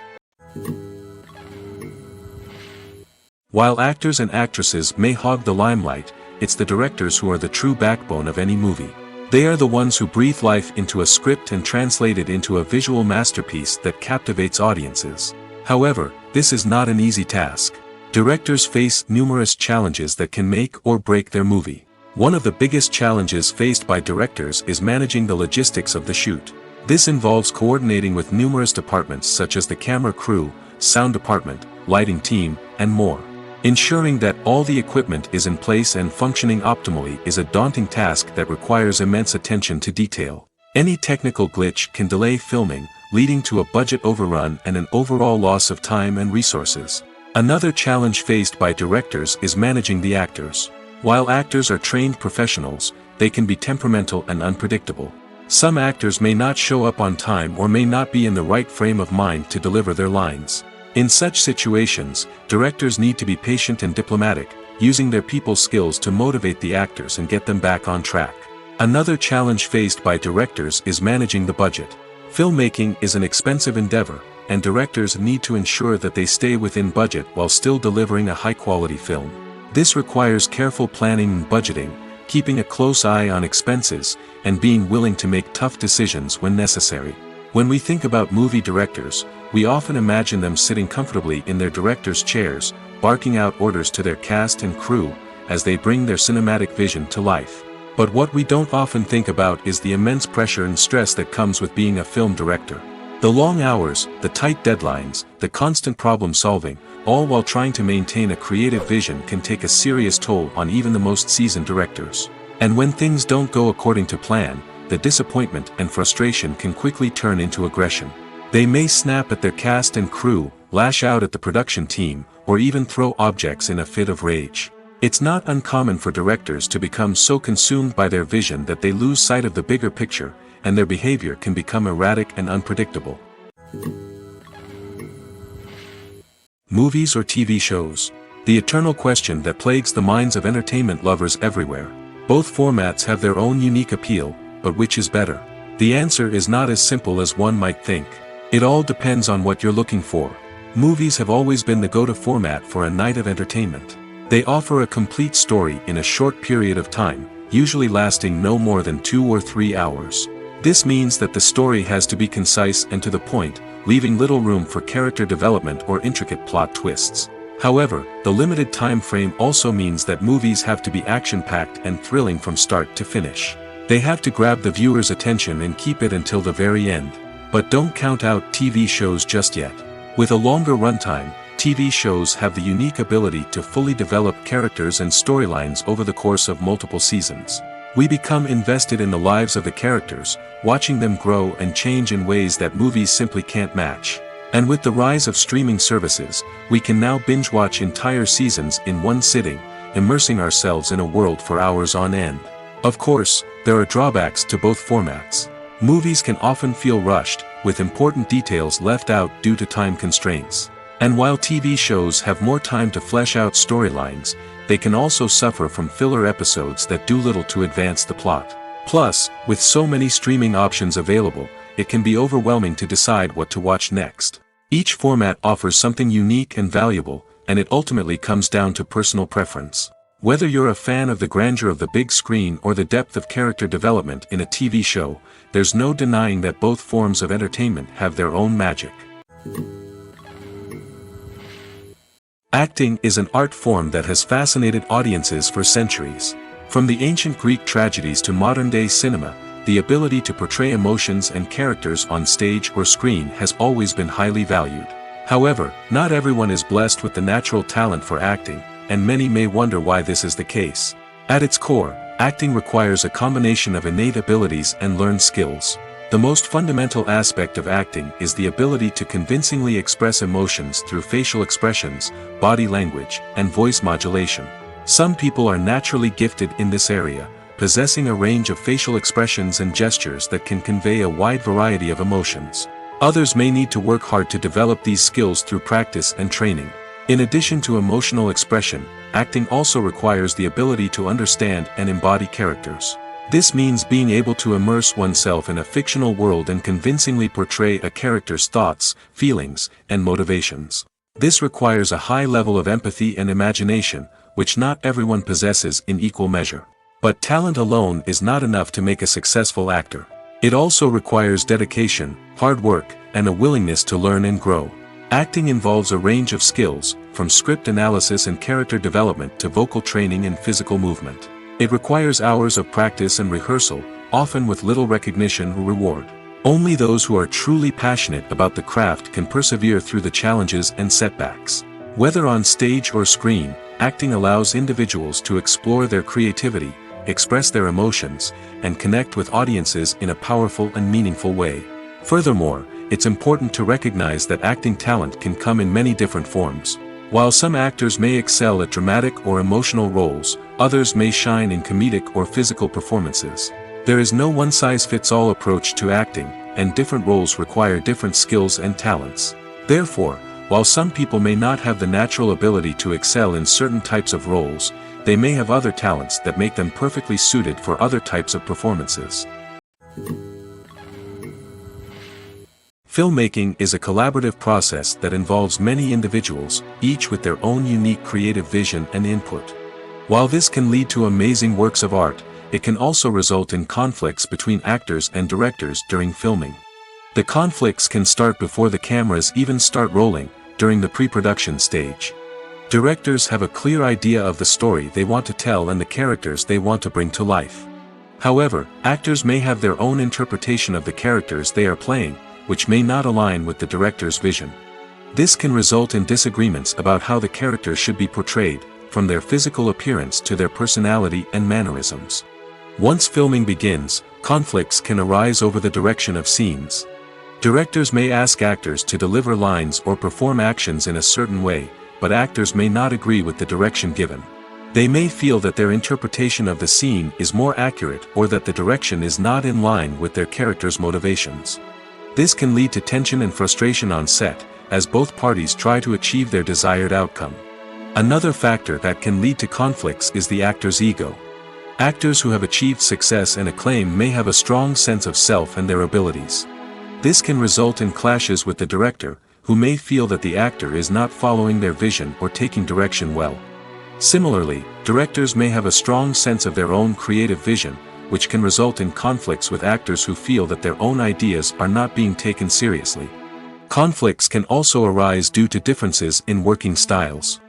While actors and actresses may hog the limelight, it's the directors who are the true backbone of any movie. They are the ones who breathe life into a script and translate it into a visual masterpiece that captivates audiences. However, this is not an easy task. Directors face numerous challenges that can make or break their movie. One of the biggest challenges faced by directors is managing the logistics of the shoot. This involves coordinating with numerous departments such as the camera crew, sound department, lighting team, and more. Ensuring that all the equipment is in place and functioning optimally is a daunting task that requires immense attention to detail. Any technical glitch can delay filming, leading to a budget overrun and an overall loss of time and resources. Another challenge faced by directors is managing the actors. While actors are trained professionals, they can be temperamental and unpredictable. Some actors may not show up on time or may not be in the right frame of mind to deliver their lines. In such situations, directors need to be patient and diplomatic, using their people skills to motivate the actors and get them back on track. Another challenge faced by directors is managing the budget. Filmmaking is an expensive endeavor, and directors need to ensure that they stay within budget while still delivering a high-quality film. This requires careful planning and budgeting, keeping a close eye on expenses, and being willing to make tough decisions when necessary. When we think about movie directors, we often imagine them sitting comfortably in their director's chairs, barking out orders to their cast and crew, as they bring their cinematic vision to life. But what we don't often think about is the immense pressure and stress that comes with being a film director. The long hours, the tight deadlines, the constant problem solving, all while trying to maintain a creative vision can take a serious toll on even the most seasoned directors. And when things don't go according to plan, the disappointment and frustration can quickly turn into aggression. They may snap at their cast and crew, lash out at the production team, or even throw objects in a fit of rage. It's not uncommon for directors to become so consumed by their vision that they lose sight of the bigger picture, and their behavior can become erratic and unpredictable. Movies or TV shows? The eternal question that plagues the minds of entertainment lovers everywhere. Both formats have their own unique appeal, but which is better? The answer is not as simple as one might think. It all depends on what you're looking for. Movies have always been the go-to format for a night of entertainment. They offer a complete story in a short period of time, usually lasting no more than 2 or 3 hours. This means that the story has to be concise and to the point, leaving little room for character development or intricate plot twists. However, the limited time frame also means that movies have to be action-packed and thrilling from start to finish. They have to grab the viewer's attention and keep it until the very end. But don't count out TV shows just yet. With a longer runtime, TV shows have the unique ability to fully develop characters and storylines over the course of multiple seasons. We become invested in the lives of the characters, watching them grow and change in ways that movies simply can't match. And with the rise of streaming services, we can now binge-watch entire seasons in one sitting, immersing ourselves in a world for hours on end. Of course, there are drawbacks to both formats. Movies can often feel rushed, with important details left out due to time constraints. And while TV shows have more time to flesh out storylines, they can also suffer from filler episodes that do little to advance the plot. Plus, with so many streaming options available, it can be overwhelming to decide what to watch next. Each format offers something unique and valuable, and it ultimately comes down to personal preference. Whether you're a fan of the grandeur of the big screen or the depth of character development in a TV show, there's no denying that both forms of entertainment have their own magic. Acting is an art form that has fascinated audiences for centuries. From the ancient Greek tragedies to modern-day cinema, the ability to portray emotions and characters on stage or screen has always been highly valued. However, not everyone is blessed with the natural talent for acting, and many may wonder why this is the case. At its core, acting requires a combination of innate abilities and learned skills. The most fundamental aspect of acting is the ability to convincingly express emotions through facial expressions, body language, and voice modulation. Some people are naturally gifted in this area, possessing a range of facial expressions and gestures that can convey a wide variety of emotions. Others may need to work hard to develop these skills through practice and training. In addition to emotional expression, acting also requires the ability to understand and embody characters. This means being able to immerse oneself in a fictional world and convincingly portray a character's thoughts, feelings, and motivations. This requires a high level of empathy and imagination, which not everyone possesses in equal measure. But talent alone is not enough to make a successful actor. It also requires dedication, hard work, and a willingness to learn and grow. Acting involves a range of skills, from script analysis and character development to vocal training and physical movement. It requires hours of practice and rehearsal, often with little recognition or reward. Only those who are truly passionate about the craft can persevere through the challenges and setbacks. Whether on stage or screen, acting allows individuals to explore their creativity, express their emotions, and connect with audiences in a powerful and meaningful way. Furthermore, it's important to recognize that acting talent can come in many different forms. While some actors may excel at dramatic or emotional roles, others may shine in comedic or physical performances. There is no one-size-fits-all approach to acting, and different roles require different skills and talents. Therefore, while some people may not have the natural ability to excel in certain types of roles, they may have other talents that make them perfectly suited for other types of performances. Filmmaking is a collaborative process that involves many individuals, each with their own unique creative vision and input. While this can lead to amazing works of art, it can also result in conflicts between actors and directors during filming. The conflicts can start before the cameras even start rolling, during the pre-production stage. Directors have a clear idea of the story they want to tell and the characters they want to bring to life. However, actors may have their own interpretation of the characters they are playing, which may not align with the director's vision. This can result in disagreements about how the characters should be portrayed, from their physical appearance to their personality and mannerisms. Once filming begins, conflicts can arise over the direction of scenes. Directors may ask actors to deliver lines or perform actions in a certain way, but actors may not agree with the direction given. They may feel that their interpretation of the scene is more accurate or that the direction is not in line with their character's motivations. This can lead to tension and frustration on set, as both parties try to achieve their desired outcome. Another factor that can lead to conflicts is the actor's ego. Actors who have achieved success and acclaim may have a strong sense of self and their abilities. This can result in clashes with the director, who may feel that the actor is not following their vision or taking direction well. Similarly, directors may have a strong sense of their own creative vision, which can result in conflicts with actors who feel that their own ideas are not being taken seriously. Conflicts can also arise due to differences in working styles.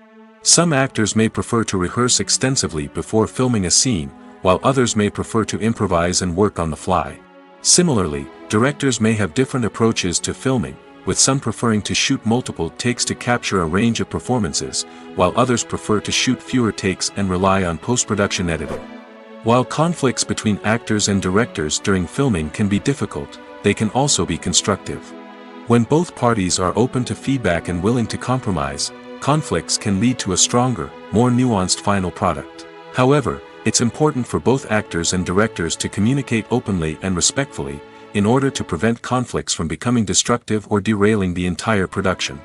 Some actors may prefer to rehearse extensively before filming a scene, while others may prefer to improvise and work on the fly. Similarly, directors may have different approaches to filming, with some preferring to shoot multiple takes to capture a range of performances, while others prefer to shoot fewer takes and rely on post-production editing. While conflicts between actors and directors during filming can be difficult, they can also be constructive. When both parties are open to feedback and willing to compromise, conflicts can lead to a stronger, more nuanced final product. However, it's important for both actors and directors to communicate openly and respectfully, in order to prevent conflicts from becoming destructive or derailing the entire production.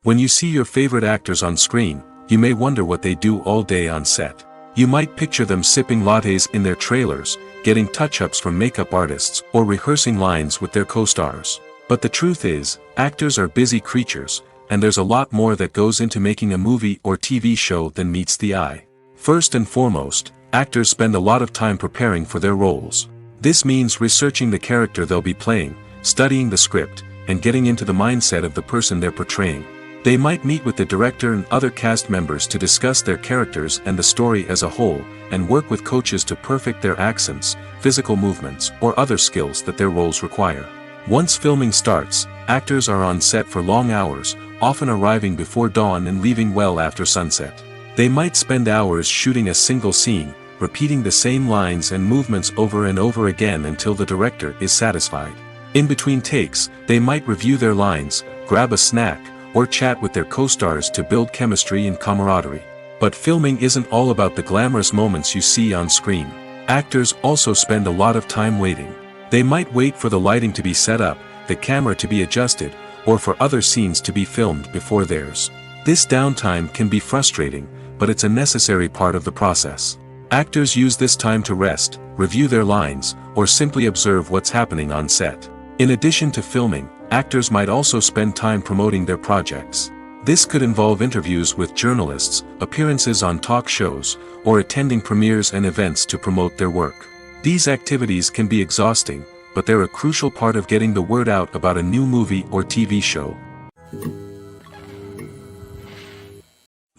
When you see your favorite actors on screen, you may wonder what they do all day on set. You might picture them sipping lattes in their trailers, getting touch-ups from makeup artists, or rehearsing lines with their co-stars. But the truth is, actors are busy creatures, and there's a lot more that goes into making a movie or TV show than meets the eye. First and foremost, actors spend a lot of time preparing for their roles. This means researching the character they'll be playing, studying the script, and getting into the mindset of the person they're portraying. They might meet with the director and other cast members to discuss their characters and the story as a whole, and work with coaches to perfect their accents, physical movements, or other skills that their roles require. Once filming starts, actors are on set for long hours, often arriving before dawn and leaving well after sunset. They might spend hours shooting a single scene, repeating the same lines and movements over and over again until the director is satisfied. In between takes, they might review their lines, grab a snack, or chat with their co-stars to build chemistry and camaraderie. But filming isn't all about the glamorous moments you see on screen. Actors also spend a lot of time waiting. They might wait for the lighting to be set up, the camera to be adjusted, or for other scenes to be filmed before theirs. This downtime can be frustrating, but it's a necessary part of the process. Actors use this time to rest, review their lines, or simply observe what's happening on set. In addition to filming, actors might also spend time promoting their projects. This could involve interviews with journalists, appearances on talk shows, or attending premieres and events to promote their work. These activities can be exhausting, but they're a crucial part of getting the word out about a new movie or TV show.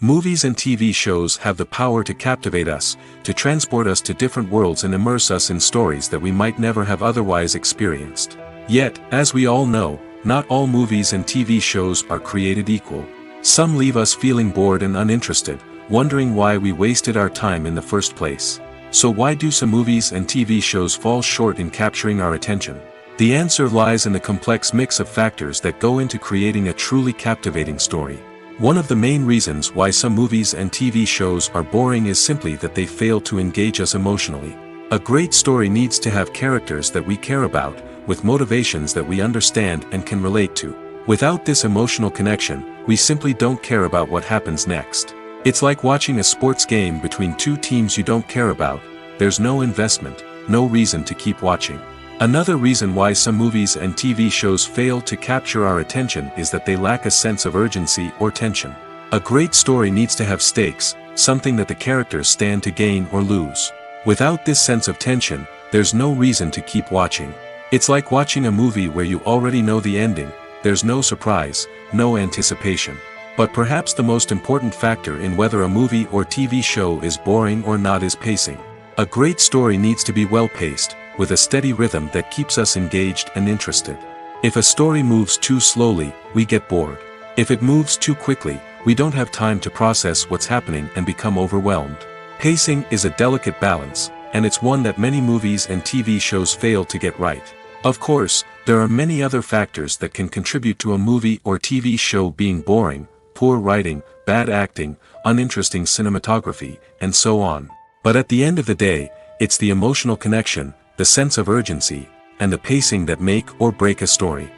Movies and TV shows have the power to captivate us, to transport us to different worlds and immerse us in stories that we might never have otherwise experienced. Yet, as we all know, not all movies and TV shows are created equal. Some leave us feeling bored and uninterested, wondering why we wasted our time in the first place. So why do some movies and TV shows fall short in capturing our attention? The answer lies in the complex mix of factors that go into creating a truly captivating story. One of the main reasons why some movies and TV shows are boring is simply that they fail to engage us emotionally. A great story needs to have characters that we care about, with motivations that we understand and can relate to. Without this emotional connection, we simply don't care about what happens next. It's like watching a sports game between two teams you don't care about. There's no investment, no reason to keep watching. Another reason why some movies and TV shows fail to capture our attention is that they lack a sense of urgency or tension. A great story needs to have stakes, something that the characters stand to gain or lose. Without this sense of tension, there's no reason to keep watching. It's like watching a movie where you already know the ending. There's no surprise, no anticipation. But perhaps the most important factor in whether a movie or TV show is boring or not is pacing. A great story needs to be well-paced, with a steady rhythm that keeps us engaged and interested. If a story moves too slowly, we get bored. If it moves too quickly, we don't have time to process what's happening and become overwhelmed. Pacing is a delicate balance, and it's one that many movies and TV shows fail to get right. Of course, there are many other factors that can contribute to a movie or TV show being boring: poor writing, bad acting, uninteresting cinematography, and so on. But at the end of the day, it's the emotional connection, the sense of urgency, and the pacing that make or break a story.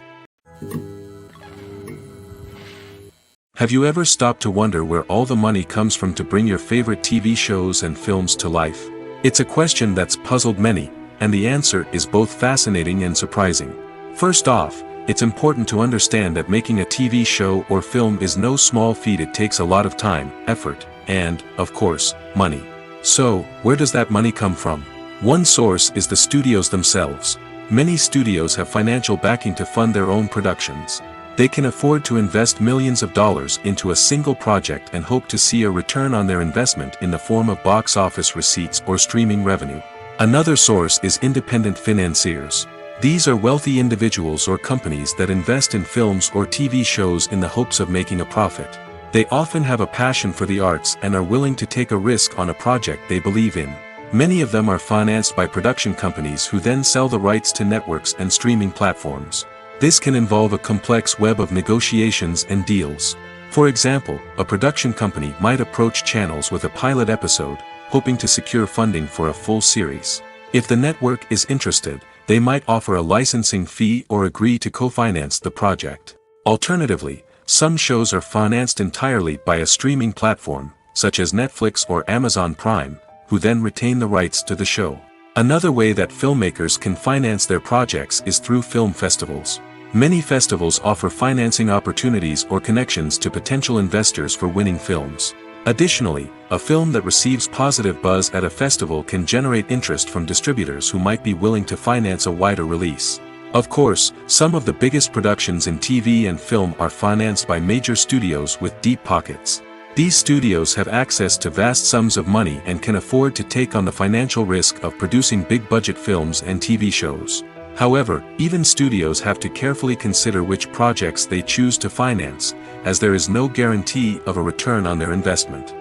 Have you ever stopped to wonder where all the money comes from to bring your favorite TV shows and films to life? It's a question that's puzzled many, and the answer is both fascinating and surprising. First off, it's important to understand that making a TV show or film is no small feat. It takes a lot of time, effort, and, of course, money. So, where does that money come from? One source is the studios themselves. Many studios have financial backing to fund their own productions. They can afford to invest millions of dollars into a single project and hope to see a return on their investment in the form of box office receipts or streaming revenue. Another source is independent financiers. These are wealthy individuals or companies that invest in films or TV shows in the hopes of making a profit. They often have a passion for the arts and are willing to take a risk on a project they believe in. Many of them are financed by production companies who then sell the rights to networks and streaming platforms. This can involve a complex web of negotiations and deals. For example, a production company might approach channels with a pilot episode, hoping to secure funding for a full series. If the network is interested, they might offer a licensing fee or agree to co-finance the project. Alternatively, some shows are financed entirely by a streaming platform, such as Netflix or Amazon Prime, who then retain the rights to the show. Another way that filmmakers can finance their projects is through film festivals. Many festivals offer financing opportunities or connections to potential investors for winning films. Additionally, a film that receives positive buzz at a festival can generate interest from distributors who might be willing to finance a wider release. Of course, some of the biggest productions in TV and film are financed by major studios with deep pockets. These studios have access to vast sums of money and can afford to take on the financial risk of producing big-budget films and TV shows. However, even studios have to carefully consider which projects they choose to finance, as there is no guarantee of a return on their investment.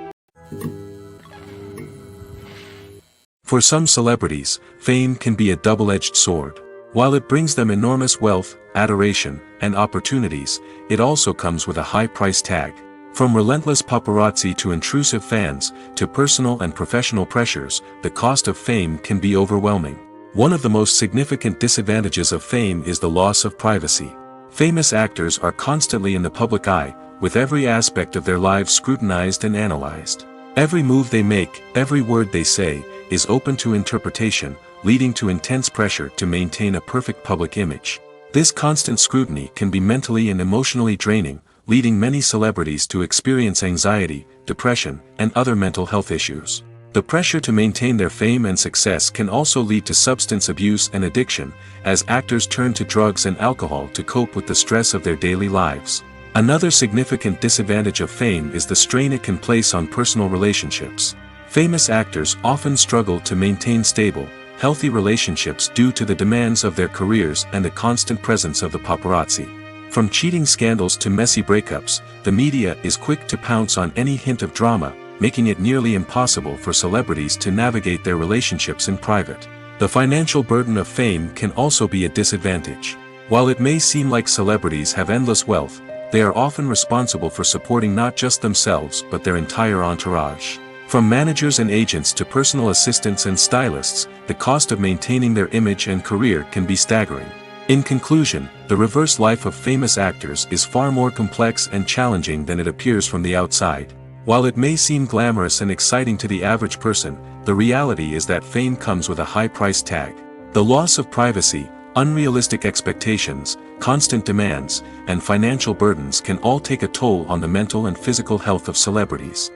For some celebrities, fame can be a double-edged sword. While it brings them enormous wealth, adoration, and opportunities, it also comes with a high price tag. From relentless paparazzi to intrusive fans, to personal and professional pressures, the cost of fame can be overwhelming. One of the most significant disadvantages of fame is the loss of privacy. Famous actors are constantly in the public eye, with every aspect of their lives scrutinized and analyzed. Every move they make, every word they say, is open to interpretation, leading to intense pressure to maintain a perfect public image. This constant scrutiny can be mentally and emotionally draining, leading many celebrities to experience anxiety, depression, and other mental health issues. The pressure to maintain their fame and success can also lead to substance abuse and addiction, as actors turn to drugs and alcohol to cope with the stress of their daily lives. Another significant disadvantage of fame is the strain it can place on personal relationships. Famous actors often struggle to maintain stable, healthy relationships due to the demands of their careers and the constant presence of the paparazzi. From cheating scandals to messy breakups, the media is quick to pounce on any hint of drama, making it nearly impossible for celebrities to navigate their relationships in private. The financial burden of fame can also be a disadvantage. While it may seem like celebrities have endless wealth, they are often responsible for supporting not just themselves but their entire entourage. From managers and agents to personal assistants and stylists, the cost of maintaining their image and career can be staggering. In conclusion, the reverse life of famous actors is far more complex and challenging than it appears from the outside. While it may seem glamorous and exciting to the average person, the reality is that fame comes with a high price tag. The loss of privacy, unrealistic expectations, constant demands, and financial burdens can all take a toll on the mental and physical health of celebrities.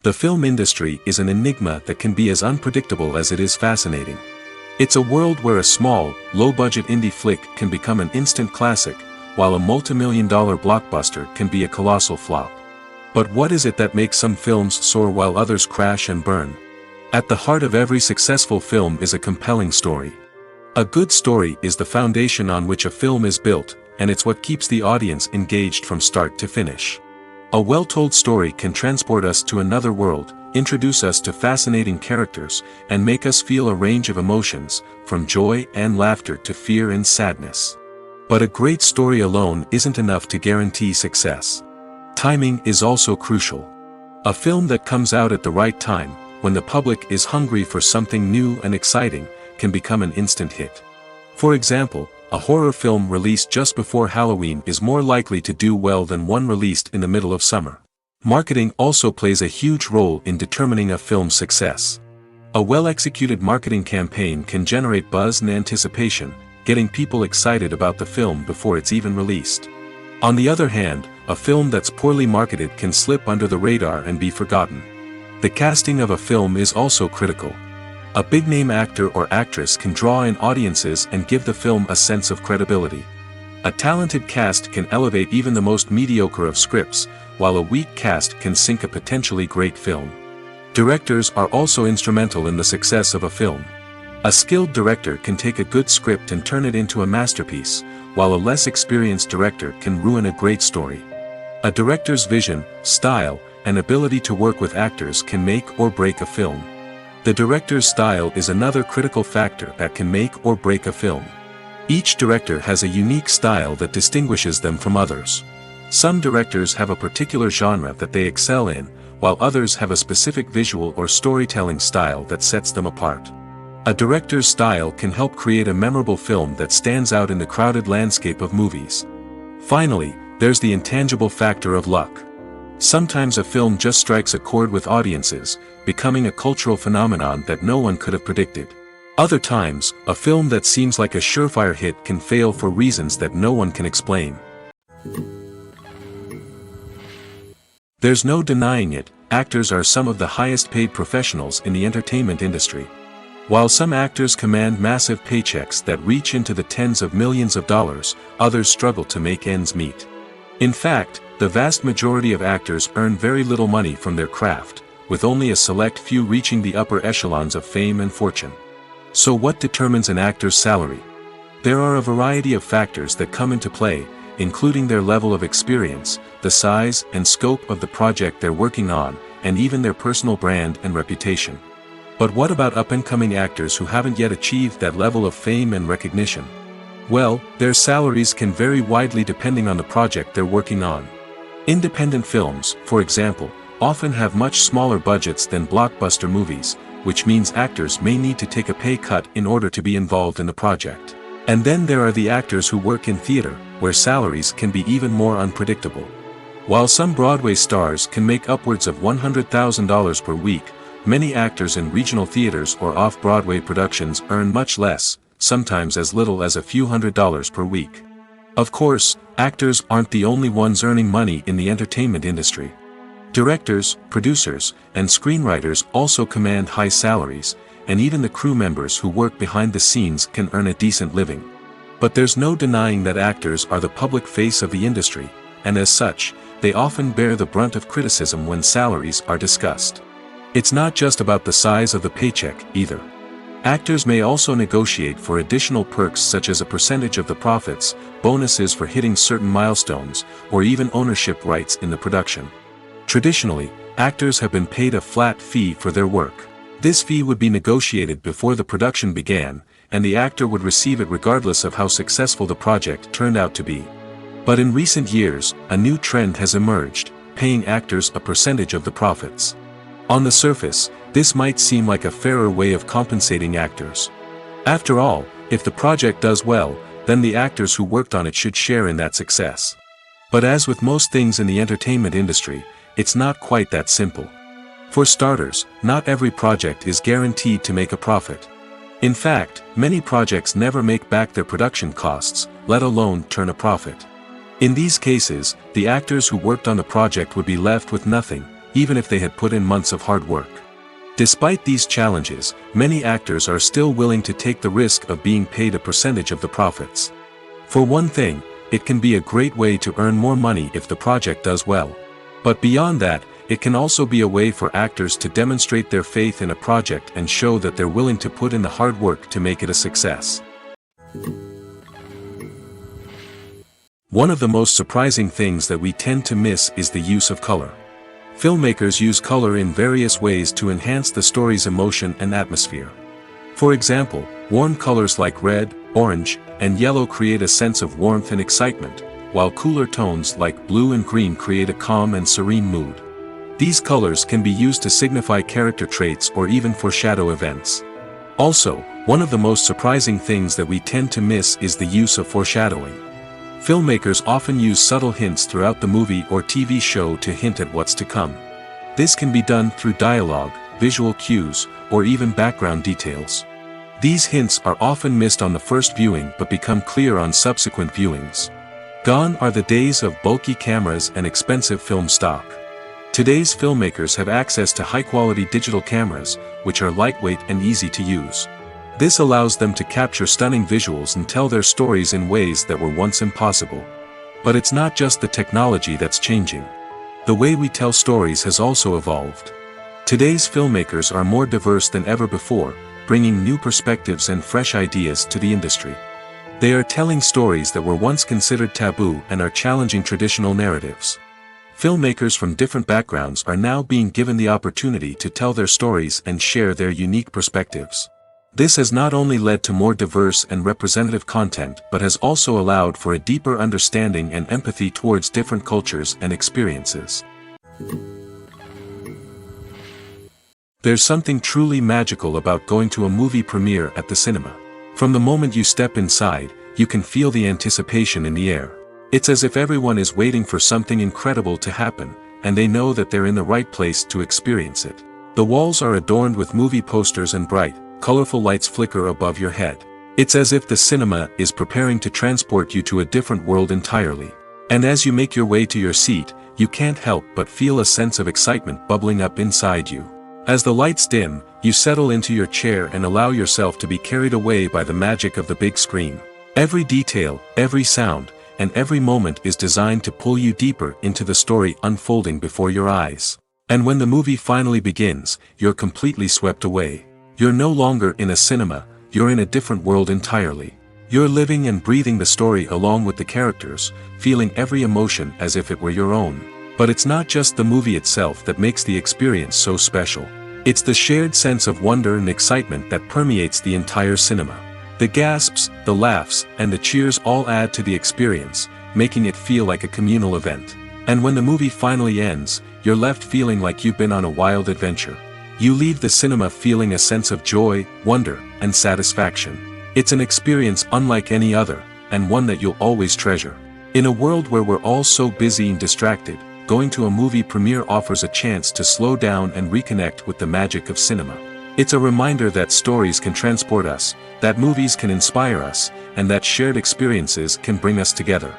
The film industry is an enigma that can be as unpredictable as it is fascinating. It's a world where a small, low-budget indie flick can become an instant classic, while a multi-million-dollar blockbuster can be a colossal flop. But what is it that makes some films soar while others crash and burn? At the heart of every successful film is a compelling story. A good story is the foundation on which a film is built, and it's what keeps the audience engaged from start to finish. A well-told story can transport us to another world, introduce us to fascinating characters, and make us feel a range of emotions, from joy and laughter to fear and sadness. But a great story alone isn't enough to guarantee success. Timing is also crucial. A film that comes out at the right time, when the public is hungry for something new and exciting, can become an instant hit. For example, A horror film released just before Halloween is more likely to do well than one released in the middle of summer. Marketing also plays a huge role in determining a film's success. A well-executed marketing campaign can generate buzz and anticipation, getting people excited about the film before it's even released. On the other hand, a film that's poorly marketed can slip under the radar and be forgotten. The casting of a film is also critical. A big-name actor or actress can draw in audiences and give the film a sense of credibility. A talented cast can elevate even the most mediocre of scripts, while a weak cast can sink a potentially great film. Directors are also instrumental in the success of a film. A skilled director can take a good script and turn it into a masterpiece, while a less experienced director can ruin a great story. A director's vision, style, and ability to work with actors can make or break a film. The director's style is another critical factor that can make or break a film. Each director has a unique style that distinguishes them from others. Some directors have a particular genre that they excel in, while others have a specific visual or storytelling style that sets them apart. A director's style can help create a memorable film that stands out in the crowded landscape of movies. Finally, there's the intangible factor of luck. Sometimes a film just strikes a chord with audiences, becoming a cultural phenomenon that no one could have predicted. Other times, a film that seems like a surefire hit can fail for reasons that no one can explain. There's no denying it, actors are some of the highest paid professionals in the entertainment industry. While some actors command massive paychecks that reach into the tens of millions of dollars, others struggle to make ends meet. In fact, the vast majority of actors earn very little money from their craft, with only a select few reaching the upper echelons of fame and fortune. So what determines an actor's salary? There are a variety of factors that come into play, including their level of experience, the size and scope of the project they're working on, and even their personal brand and reputation. But what about up-and-coming actors who haven't yet achieved that level of fame and recognition? Well, their salaries can vary widely depending on the project they're working on. Independent films, for example, often have much smaller budgets than blockbuster movies, which means actors may need to take a pay cut in order to be involved in the project. And then there are the actors who work in theater, where salaries can be even more unpredictable. While some Broadway stars can make upwards of $100,000 per week, many actors in regional theaters or off-Broadway productions earn much less, sometimes as little as a few $100s per week. Of course, actors aren't the only ones earning money in the entertainment industry. Directors, producers, and screenwriters also command high salaries, and even the crew members who work behind the scenes can earn a decent living. But there's no denying that actors are the public face of the industry, and as such, they often bear the brunt of criticism when salaries are discussed. It's not just about the size of the paycheck, either. Actors may also negotiate for additional perks such as a percentage of the profits, bonuses for hitting certain milestones, or even ownership rights in the production. Traditionally, actors have been paid a flat fee for their work. This fee would be negotiated before the production began, and the actor would receive it regardless of how successful the project turned out to be. But in recent years, a new trend has emerged, paying actors a percentage of the profits. On the surface, this might seem like a fairer way of compensating actors. After all, if the project does well, then the actors who worked on it should share in that success. But as with most things in the entertainment industry, it's not quite that simple. For starters, not every project is guaranteed to make a profit. In fact, many projects never make back their production costs, let alone turn a profit. In these cases, the actors who worked on the project would be left with nothing, even if they had put in months of hard work. Despite these challenges, many actors are still willing to take the risk of being paid a percentage of the profits. For one thing, it can be a great way to earn more money if the project does well. But beyond that, it can also be a way for actors to demonstrate their faith in a project and show that they're willing to put in the hard work to make it a success. One of the most surprising things that we tend to miss is the use of color. Filmmakers use color in various ways to enhance the story's emotion and atmosphere. For example, warm colors like red, orange, and yellow create a sense of warmth and excitement, while cooler tones like blue and green create a calm and serene mood. These colors can be used to signify character traits or even foreshadow events. Also, one of the most surprising things that we tend to miss is the use of foreshadowing. Filmmakers often use subtle hints throughout the movie or TV show to hint at what's to come. This can be done through dialogue, visual cues, or even background details. These hints are often missed on the first viewing but become clear on subsequent viewings. Gone are the days of bulky cameras and expensive film stock. Today's filmmakers have access to high-quality digital cameras, which are lightweight and easy to use. This allows them to capture stunning visuals and tell their stories in ways that were once impossible. But it's not just the technology that's changing. The way we tell stories has also evolved. Today's filmmakers are more diverse than ever before, bringing new perspectives and fresh ideas to the industry. They are telling stories that were once considered taboo and are challenging traditional narratives. Filmmakers from different backgrounds are now being given the opportunity to tell their stories and share their unique perspectives. This has not only led to more diverse and representative content but has also allowed for a deeper understanding and empathy towards different cultures and experiences. There's something truly magical about going to a movie premiere at the cinema. From the moment you step inside, you can feel the anticipation in the air. It's as if everyone is waiting for something incredible to happen, and they know that they're in the right place to experience it. The walls are adorned with movie posters and bright, colorful lights flicker above your head. It's as if the cinema is preparing to transport you to a different world entirely. And as you make your way to your seat, you can't help but feel a sense of excitement bubbling up inside you. As the lights dim, you settle into your chair and allow yourself to be carried away by the magic of the big screen. Every detail, every sound, and every moment is designed to pull you deeper into the story unfolding before your eyes. And when the movie finally begins, you're completely swept away. You're no longer in a cinema, you're in a different world entirely. You're living and breathing the story along with the characters, feeling every emotion as if it were your own. But it's not just the movie itself that makes the experience so special. It's the shared sense of wonder and excitement that permeates the entire cinema. The gasps, the laughs, and the cheers all add to the experience, making it feel like a communal event. And when the movie finally ends, you're left feeling like you've been on a wild adventure. You leave the cinema feeling a sense of joy, wonder, and satisfaction. It's an experience unlike any other, and one that you'll always treasure. In a world where we're all so busy and distracted, going to a movie premiere offers a chance to slow down and reconnect with the magic of cinema. It's a reminder that stories can transport us, that movies can inspire us, and that shared experiences can bring us together.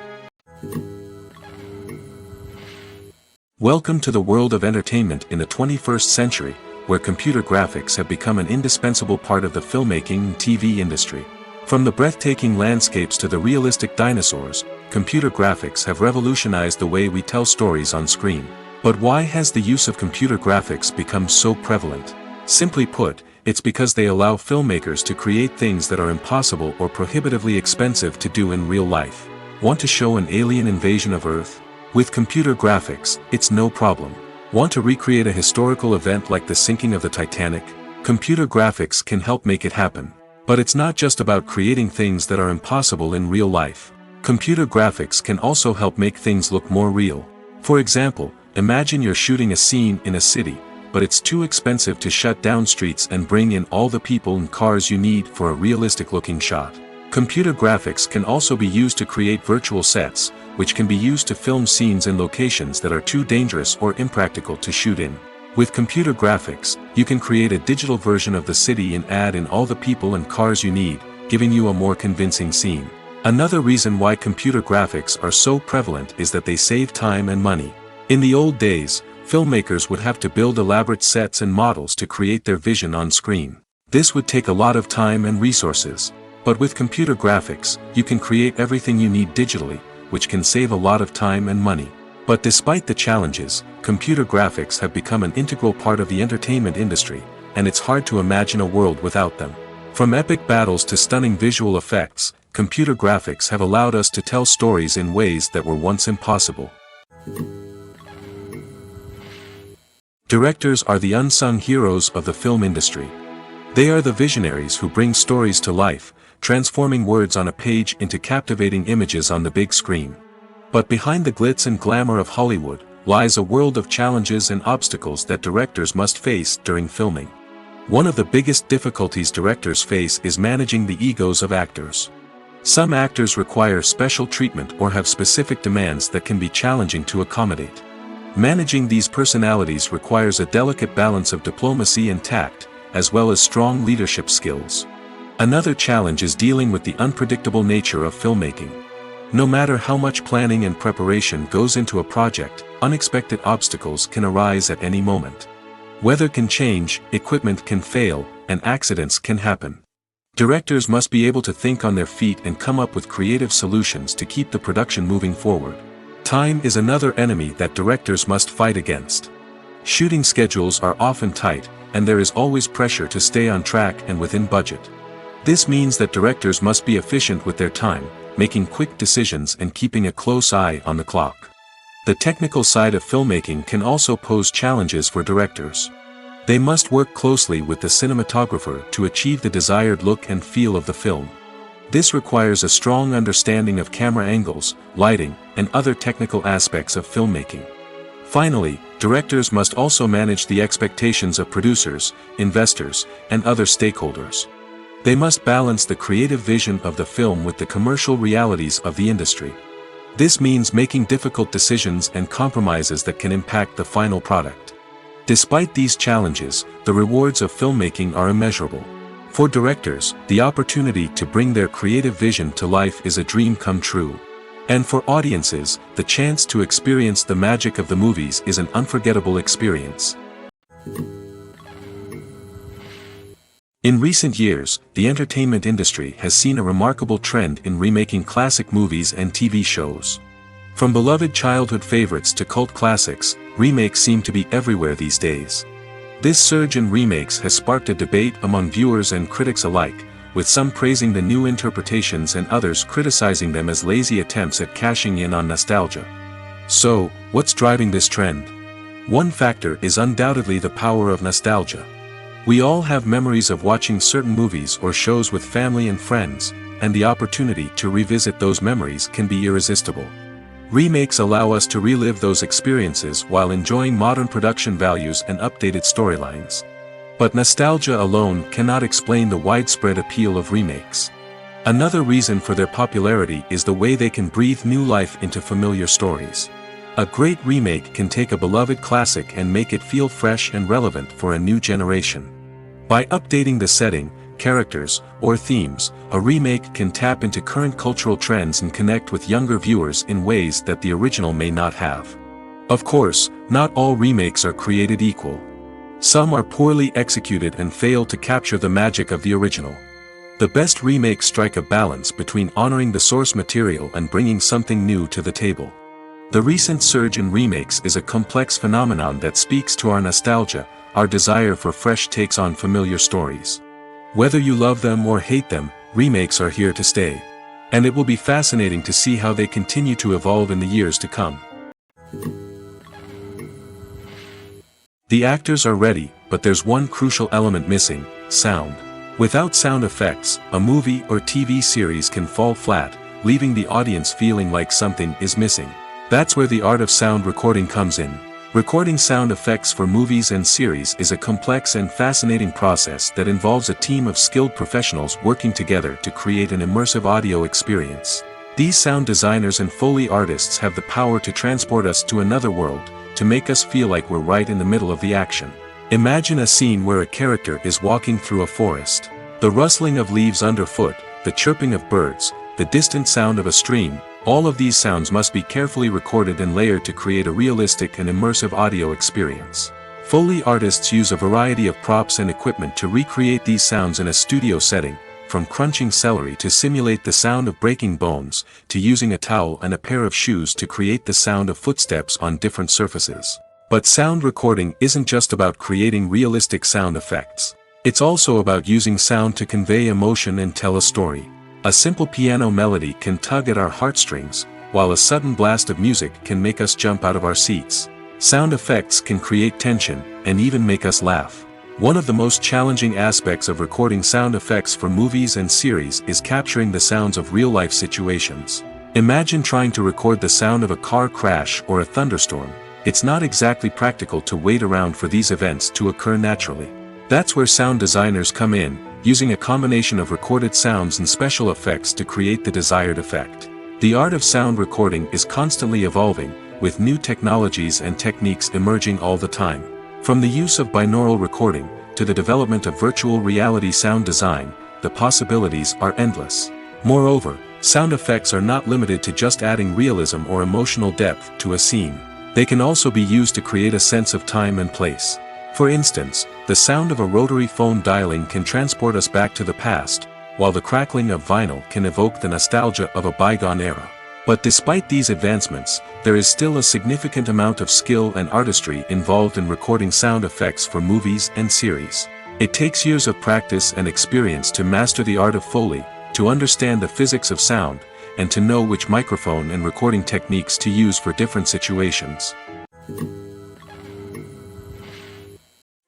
Welcome to the world of entertainment in the 21st century, where computer graphics have become an indispensable part of the filmmaking and TV industry. From the breathtaking landscapes to the realistic dinosaurs, computer graphics have revolutionized the way we tell stories on screen. But why has the use of computer graphics become so prevalent? Simply put, it's because they allow filmmakers to create things that are impossible or prohibitively expensive to do in real life. Want to show an alien invasion of Earth? With computer graphics, it's no problem. Want to recreate a historical event like the sinking of the Titanic? Computer graphics can help make it happen. But it's not just about creating things that are impossible in real life. Computer graphics can also help make things look more real. For example, imagine you're shooting a scene in a city, but it's too expensive to shut down streets and bring in all the people and cars you need for a realistic-looking shot. Computer graphics can also be used to create virtual sets, which can be used to film scenes in locations that are too dangerous or impractical to shoot in. With computer graphics, you can create a digital version of the city and add in all the people and cars you need, giving you a more convincing scene. Another reason why computer graphics are so prevalent is that they save time and money. In the old days, filmmakers would have to build elaborate sets and models to create their vision on screen. This would take a lot of time and resources. But with computer graphics, you can create everything you need digitally, which can save a lot of time and money. But despite the challenges, computer graphics have become an integral part of the entertainment industry, and it's hard to imagine a world without them. From epic battles to stunning visual effects, computer graphics have allowed us to tell stories in ways that were once impossible. Directors are the unsung heroes of the film industry. They are the visionaries who bring stories to life, transforming words on a page into captivating images on the big screen. But behind the glitz and glamour of Hollywood, lies a world of challenges and obstacles that directors must face during filming. One of the biggest difficulties directors face is managing the egos of actors. Some actors require special treatment or have specific demands that can be challenging to accommodate. Managing these personalities requires a delicate balance of diplomacy and tact, as well as strong leadership skills. Another challenge is dealing with the unpredictable nature of filmmaking. No matter how much planning and preparation goes into a project, unexpected obstacles can arise at any moment. Weather can change, equipment can fail, and accidents can happen. Directors must be able to think on their feet and come up with creative solutions to keep the production moving forward. Time is another enemy that directors must fight against. Shooting schedules are often tight, and there is always pressure to stay on track and within budget. This means that directors must be efficient with their time, making quick decisions and keeping a close eye on the clock. The technical side of filmmaking can also pose challenges for directors. They must work closely with the cinematographer to achieve the desired look and feel of the film. This requires a strong understanding of camera angles, lighting, and other technical aspects of filmmaking. Finally, directors must also manage the expectations of producers, investors, and other stakeholders. They must balance the creative vision of the film with the commercial realities of the industry. This means making difficult decisions and compromises that can impact the final product. Despite these challenges, the rewards of filmmaking are immeasurable. For directors, the opportunity to bring their creative vision to life is a dream come true. And for audiences, the chance to experience the magic of the movies is an unforgettable experience. In recent years, the entertainment industry has seen a remarkable trend in remaking classic movies and TV shows. From beloved childhood favorites to cult classics, remakes seem to be everywhere these days. This surge in remakes has sparked a debate among viewers and critics alike, with some praising the new interpretations and others criticizing them as lazy attempts at cashing in on nostalgia. So, what's driving this trend? One factor is undoubtedly the power of nostalgia. We all have memories of watching certain movies or shows with family and friends, and the opportunity to revisit those memories can be irresistible. Remakes allow us to relive those experiences while enjoying modern production values and updated storylines. But nostalgia alone cannot explain the widespread appeal of remakes. Another reason for their popularity is the way they can breathe new life into familiar stories. A great remake can take a beloved classic and make it feel fresh and relevant for a new generation. By updating the setting, characters, or themes, a remake can tap into current cultural trends and connect with younger viewers in ways that the original may not have. Of course, not all remakes are created equal. Some are poorly executed and fail to capture the magic of the original. The best remakes strike a balance between honoring the source material and bringing something new to the table. The recent surge in remakes is a complex phenomenon that speaks to our nostalgia, our desire for fresh takes on familiar stories. Whether you love them or hate them, remakes are here to stay. And it will be fascinating to see how they continue to evolve in the years to come. The actors are ready, but there's one crucial element missing: sound. Without sound effects, a movie or TV series can fall flat, leaving the audience feeling like something is missing. That's where the art of sound recording comes in. Recording sound effects for movies and series is a complex and fascinating process that involves a team of skilled professionals working together to create an immersive audio experience. These sound designers and Foley artists have the power to transport us to another world, to make us feel like we're right in the middle of the action. Imagine a scene where a character is walking through a forest. The rustling of leaves underfoot, the chirping of birds, the distant sound of a stream, all of these sounds must be carefully recorded and layered to create a realistic and immersive audio experience. Foley artists use a variety of props and equipment to recreate these sounds in a studio setting, from crunching celery to simulate the sound of breaking bones, to using a towel and a pair of shoes to create the sound of footsteps on different surfaces. But sound recording isn't just about creating realistic sound effects. It's also about using sound to convey emotion and tell a story. A simple piano melody can tug at our heartstrings, while a sudden blast of music can make us jump out of our seats. Sound effects can create tension, and even make us laugh. One of the most challenging aspects of recording sound effects for movies and series is capturing the sounds of real-life situations. Imagine trying to record the sound of a car crash or a thunderstorm. It's not exactly practical to wait around for these events to occur naturally. That's where sound designers come in, using a combination of recorded sounds and special effects to create the desired effect. The art of sound recording is constantly evolving, with new technologies and techniques emerging all the time. From the use of binaural recording, to the development of virtual reality sound design, the possibilities are endless. Moreover, sound effects are not limited to just adding realism or emotional depth to a scene. They can also be used to create a sense of time and place. For instance, the sound of a rotary phone dialing can transport us back to the past, while the crackling of vinyl can evoke the nostalgia of a bygone era. But despite these advancements, there is still a significant amount of skill and artistry involved in recording sound effects for movies and series. It takes years of practice and experience to master the art of Foley, to understand the physics of sound, and to know which microphone and recording techniques to use for different situations.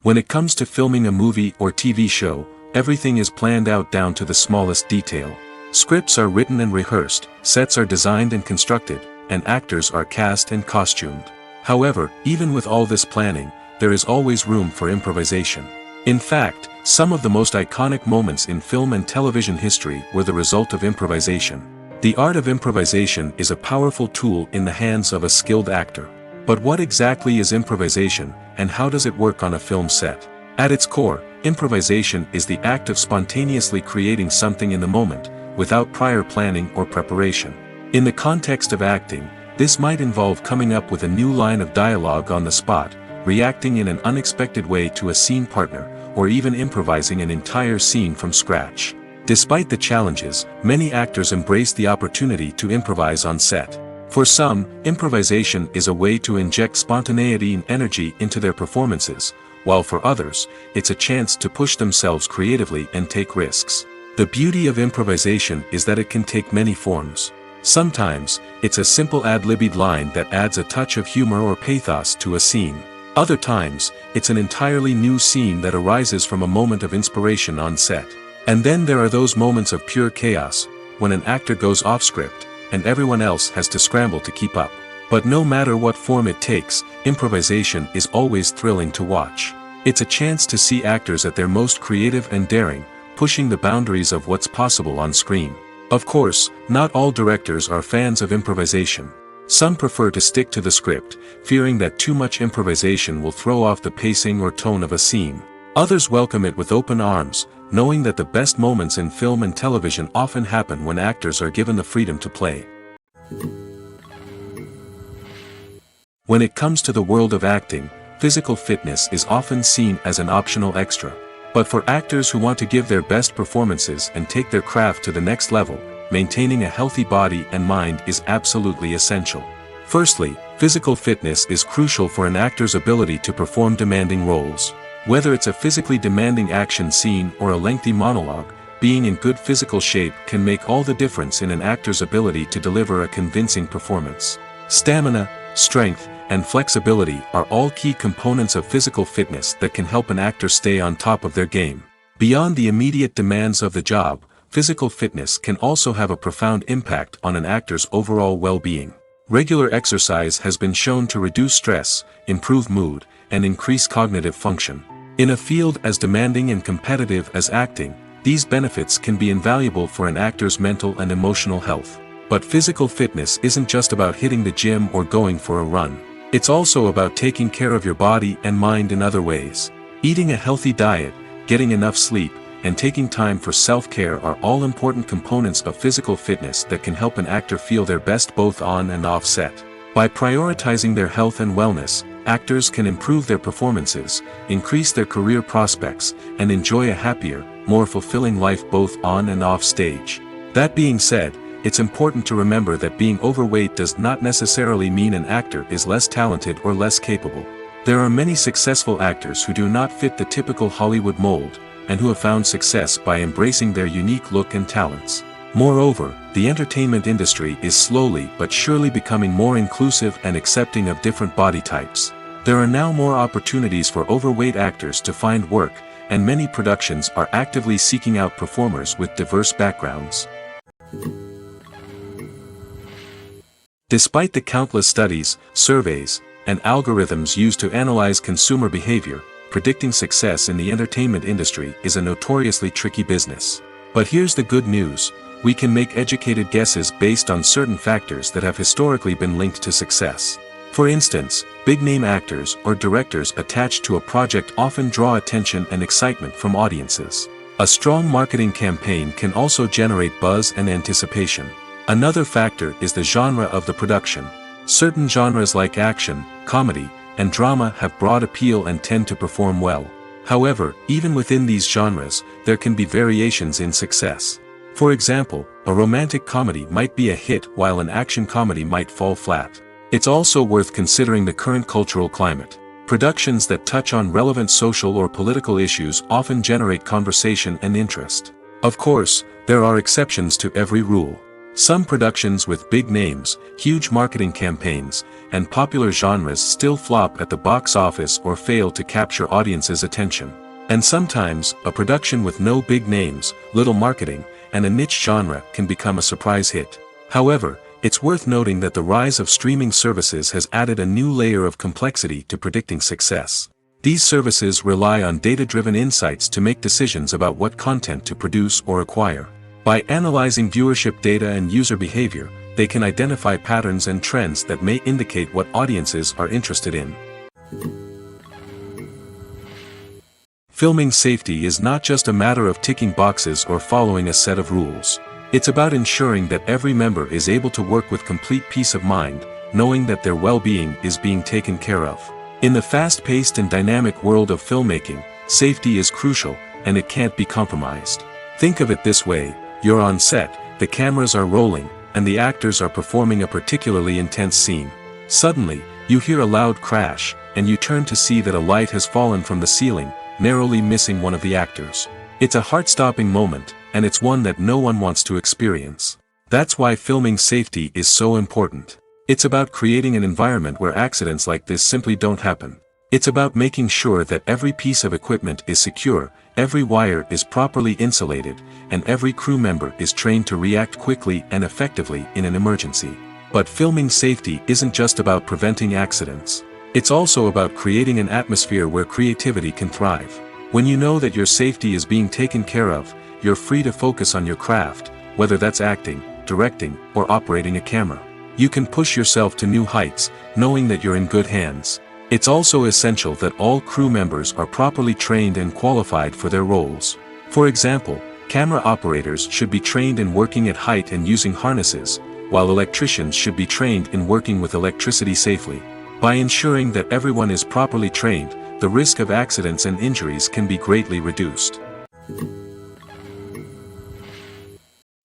When it comes to filming a movie or TV show, everything is planned out down to the smallest detail. Scripts are written and rehearsed, sets are designed and constructed, and actors are cast and costumed. However, even with all this planning, there is always room for improvisation. In fact, some of the most iconic moments in film and television history were the result of improvisation. The art of improvisation is a powerful tool in the hands of a skilled actor. But what exactly is improvisation, and how does it work on a film set? At its core, improvisation is the act of spontaneously creating something in the moment, without prior planning or preparation. In the context of acting, this might involve coming up with a new line of dialogue on the spot, reacting in an unexpected way to a scene partner, or even improvising an entire scene from scratch. Despite the challenges, many actors embrace the opportunity to improvise on set. For some, improvisation is a way to inject spontaneity and energy into their performances, while for others, it's a chance to push themselves creatively and take risks. The beauty of improvisation is that it can take many forms. Sometimes, it's a simple ad-libbed line that adds a touch of humor or pathos to a scene. Other times, it's an entirely new scene that arises from a moment of inspiration on set. And then there are those moments of pure chaos, when an actor goes off script, and everyone else has to scramble to keep up. But no matter what form it takes, improvisation is always thrilling to watch. It's a chance to see actors at their most creative and daring, pushing the boundaries of what's possible on screen. Of course, not all directors are fans of improvisation. Some prefer to stick to the script, fearing that too much improvisation will throw off the pacing or tone of a scene. Others welcome it with open arms, knowing that the best moments in film and television often happen when actors are given the freedom to play. When it comes to the world of acting, physical fitness is often seen as an optional extra. But for actors who want to give their best performances and take their craft to the next level, maintaining a healthy body and mind is absolutely essential. Firstly, physical fitness is crucial for an actor's ability to perform demanding roles. Whether it's a physically demanding action scene or a lengthy monologue, being in good physical shape can make all the difference in an actor's ability to deliver a convincing performance. Stamina, strength, and flexibility are all key components of physical fitness that can help an actor stay on top of their game. Beyond the immediate demands of the job, physical fitness can also have a profound impact on an actor's overall well-being. Regular exercise has been shown to reduce stress, improve mood, and increase cognitive function. In a field as demanding and competitive as acting, these benefits can be invaluable for an actor's mental and emotional health. But physical fitness isn't just about hitting the gym or going for a run. It's also about taking care of your body and mind in other ways. Eating a healthy diet, getting enough sleep, and taking time for self-care are all important components of physical fitness that can help an actor feel their best both on and off set. By prioritizing their health and wellness, actors can improve their performances, increase their career prospects, and enjoy a happier, more fulfilling life both on and off stage. That being said, it's important to remember that being overweight does not necessarily mean an actor is less talented or less capable. There are many successful actors who do not fit the typical Hollywood mold, and who have found success by embracing their unique look and talents. Moreover, the entertainment industry is slowly but surely becoming more inclusive and accepting of different body types. There are now more opportunities for overweight actors to find work, and many productions are actively seeking out performers with diverse backgrounds. Despite the countless studies, surveys, and algorithms used to analyze consumer behavior, predicting success in the entertainment industry is a notoriously tricky business. But here's the good news: we can make educated guesses based on certain factors that have historically been linked to success. For instance, big-name actors or directors attached to a project often draw attention and excitement from audiences. A strong marketing campaign can also generate buzz and anticipation. Another factor is the genre of the production. Certain genres like action, comedy, and drama have broad appeal and tend to perform well. However, even within these genres, there can be variations in success. For example, a romantic comedy might be a hit while an action comedy might fall flat. It's also worth considering the current cultural climate. Productions that touch on relevant social or political issues often generate conversation and interest. Of course, there are exceptions to every rule. Some productions with big names, huge marketing campaigns, and popular genres still flop at the box office or fail to capture audiences' attention. And sometimes, a production with no big names, little marketing, and a niche genre can become a surprise hit. However, it's worth noting that the rise of streaming services has added a new layer of complexity to predicting success. These services rely on data-driven insights to make decisions about what content to produce or acquire. By analyzing viewership data and user behavior, they can identify patterns and trends that may indicate what audiences are interested in. Filming safety is not just a matter of ticking boxes or following a set of rules. It's about ensuring that every member is able to work with complete peace of mind, knowing that their well-being is being taken care of. In the fast-paced and dynamic world of filmmaking, safety is crucial, and it can't be compromised. Think of it this way: you're on set, the cameras are rolling, and the actors are performing a particularly intense scene. Suddenly, you hear a loud crash, and you turn to see that a light has fallen from the ceiling, narrowly missing one of the actors. It's a heart-stopping moment, and it's one that no one wants to experience. That's why filming safety is so important. It's about creating an environment where accidents like this simply don't happen. It's about making sure that every piece of equipment is secure, every wire is properly insulated, and every crew member is trained to react quickly and effectively in an emergency. But filming safety isn't just about preventing accidents. It's also about creating an atmosphere where creativity can thrive. When you know that your safety is being taken care of, you're free to focus on your craft, whether that's acting, directing, or operating a camera. You can push yourself to new heights, knowing that you're in good hands. It's also essential that all crew members are properly trained and qualified for their roles. For example, camera operators should be trained in working at height and using harnesses, while electricians should be trained in working with electricity safely. By ensuring that everyone is properly trained, the risk of accidents and injuries can be greatly reduced.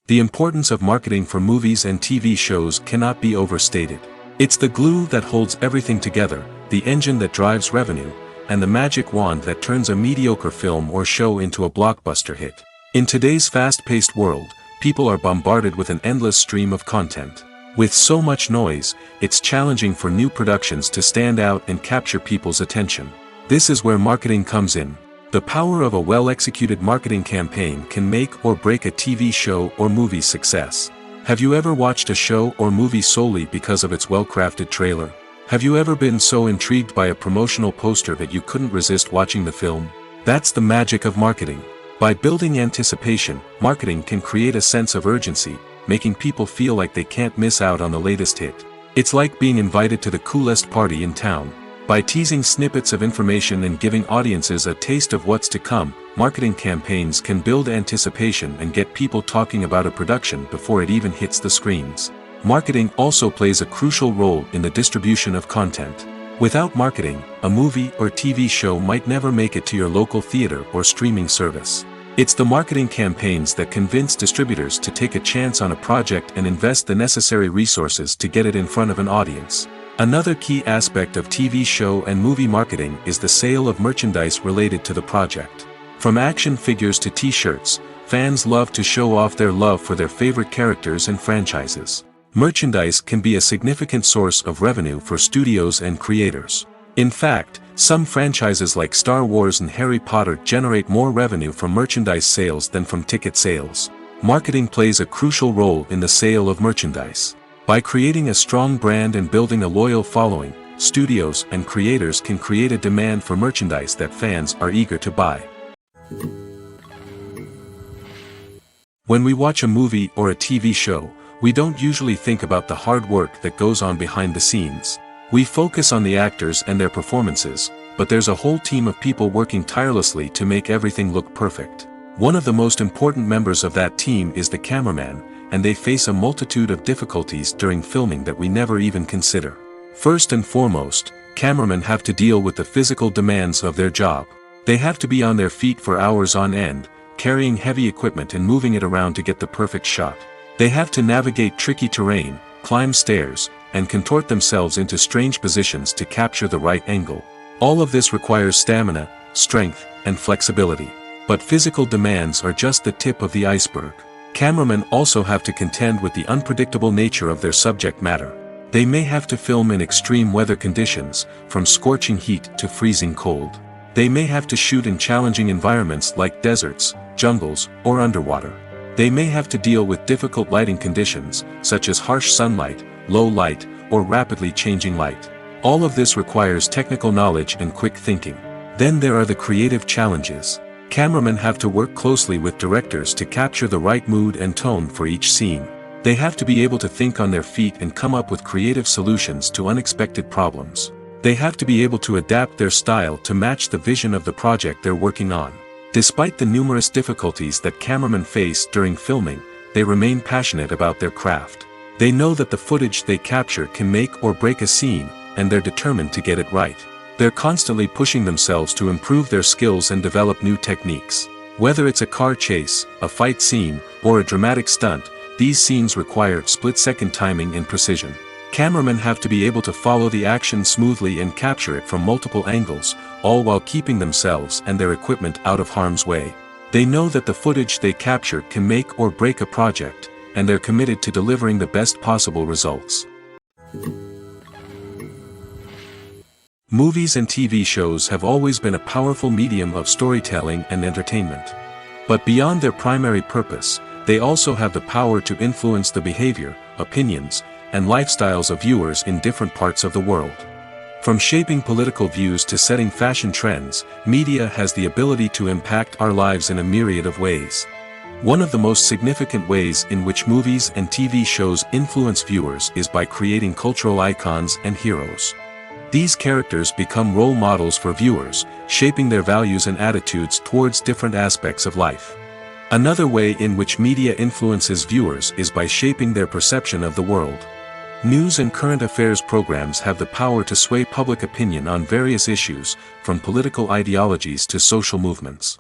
The importance of marketing for movies and TV shows cannot be overstated. It's the glue that holds everything together, the engine that drives revenue, and the magic wand that turns a mediocre film or show into a blockbuster hit. In today's fast-paced world, people are bombarded with an endless stream of content. With so much noise, it's challenging for new productions to stand out and capture people's attention. This is where marketing comes in. The power of a well-executed marketing campaign can make or break a TV show or movie's success. Have you ever watched a show or movie solely because of its well-crafted trailer? Have you ever been so intrigued by a promotional poster that you couldn't resist watching the film? That's the magic of marketing. By building anticipation, marketing can create a sense of urgency, making people feel like they can't miss out on the latest hit. It's like being invited to the coolest party in town. By teasing snippets of information and giving audiences a taste of what's to come, marketing campaigns can build anticipation and get people talking about a production before it even hits the screens. Marketing also plays a crucial role in the distribution of content. Without marketing, a movie or TV show might never make it to your local theater or streaming service. It's the marketing campaigns that convince distributors to take a chance on a project and invest the necessary resources to get it in front of an audience. Another key aspect of TV show and movie marketing is the sale of merchandise related to the project. From action figures to t-shirts, fans love to show off their love for their favorite characters and franchises. Merchandise can be a significant source of revenue for studios and creators. In fact, some franchises like Star Wars and Harry Potter generate more revenue from merchandise sales than from ticket sales. Marketing plays a crucial role in the sale of merchandise. By creating a strong brand and building a loyal following, studios and creators can create a demand for merchandise that fans are eager to buy. When we watch a movie or a TV show, we don't usually think about the hard work that goes on behind the scenes. We focus on the actors and their performances, but there's a whole team of people working tirelessly to make everything look perfect. One of the most important members of that team is the cameraman, and they face a multitude of difficulties during filming that we never even consider. First and foremost, cameramen have to deal with the physical demands of their job. They have to be on their feet for hours on end, carrying heavy equipment and moving it around to get the perfect shot. They have to navigate tricky terrain, climb stairs, and contort themselves into strange positions to capture the right angle. All of this requires stamina, strength, and flexibility. But physical demands are just the tip of the iceberg. Cameramen also have to contend with the unpredictable nature of their subject matter. They may have to film in extreme weather conditions, from scorching heat to freezing cold. They may have to shoot in challenging environments like deserts, jungles, or underwater. They may have to deal with difficult lighting conditions, such as harsh sunlight, low light, or rapidly changing light. All of this requires technical knowledge and quick thinking. Then there are the creative challenges. Cameramen have to work closely with directors to capture the right mood and tone for each scene. They have to be able to think on their feet and come up with creative solutions to unexpected problems. They have to be able to adapt their style to match the vision of the project they're working on. Despite the numerous difficulties that cameramen face during filming, they remain passionate about their craft. They know that the footage they capture can make or break a scene, and they're determined to get it right. They're constantly pushing themselves to improve their skills and develop new techniques. Whether it's a car chase, a fight scene, or a dramatic stunt, these scenes require split-second timing and precision. Cameramen have to be able to follow the action smoothly and capture it from multiple angles, all while keeping themselves and their equipment out of harm's way. They know that the footage they capture can make or break a project, and they're committed to delivering the best possible results. Movies and TV shows have always been a powerful medium of storytelling and entertainment. But beyond their primary purpose, they also have the power to influence the behavior, opinions, and lifestyles of viewers in different parts of the world. From shaping political views to setting fashion trends, media has the ability to impact our lives in a myriad of ways. One of the most significant ways in which movies and TV shows influence viewers is by creating cultural icons and heroes. These characters become role models for viewers, shaping their values and attitudes towards different aspects of life. Another way in which media influences viewers is by shaping their perception of the world. News and current affairs programs have the power to sway public opinion on various issues, from political ideologies to social movements.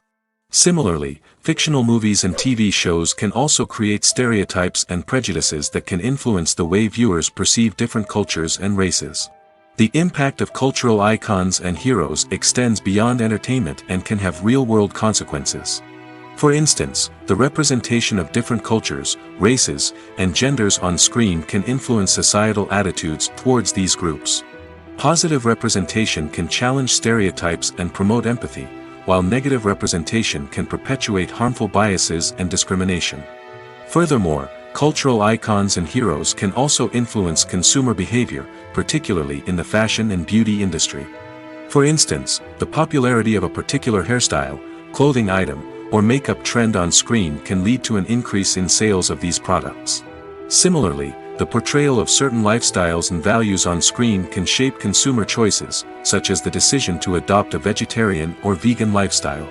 Similarly, fictional movies and TV shows can also create stereotypes and prejudices that can influence the way viewers perceive different cultures and races. The impact of cultural icons and heroes extends beyond entertainment and can have real-world consequences. For instance, the representation of different cultures, races, and genders on screen can influence societal attitudes towards these groups. Positive representation can challenge stereotypes and promote empathy, while negative representation can perpetuate harmful biases and discrimination. Furthermore, cultural icons and heroes can also influence consumer behavior, particularly in the fashion and beauty industry. For instance, the popularity of a particular hairstyle, clothing item, or makeup trend on screen can lead to an increase in sales of these products. Similarly, the portrayal of certain lifestyles and values on screen can shape consumer choices, such as the decision to adopt a vegetarian or vegan lifestyle.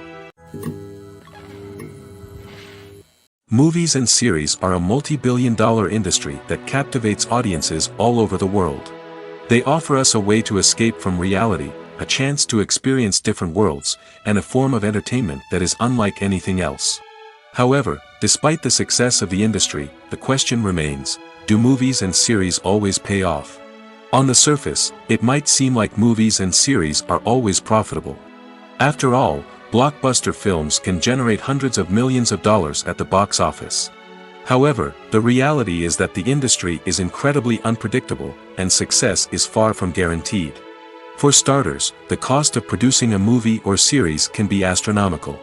Movies and series are a multi-billion-dollar industry that captivates audiences all over the world. They offer us a way to escape from reality, a chance to experience different worlds, and a form of entertainment that is unlike anything else. However, despite the success of the industry, the question remains, do movies and series always pay off? On the surface, it might seem like movies and series are always profitable. After all, blockbuster films can generate hundreds of millions of dollars at the box office. However, the reality is that the industry is incredibly unpredictable, and success is far from guaranteed. For starters, the cost of producing a movie or series can be astronomical.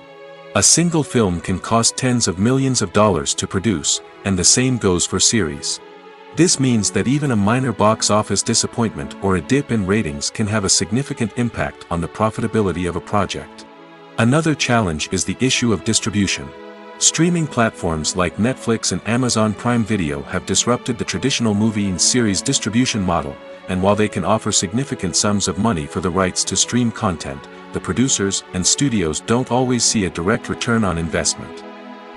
A single film can cost tens of millions of dollars to produce, and the same goes for series. This means that even a minor box office disappointment or a dip in ratings can have a significant impact on the profitability of a project. Another challenge is the issue of distribution. Streaming platforms like Netflix and Amazon Prime Video have disrupted the traditional movie and series distribution model, and while they can offer significant sums of money for the rights to stream content, the producers and studios don't always see a direct return on investment.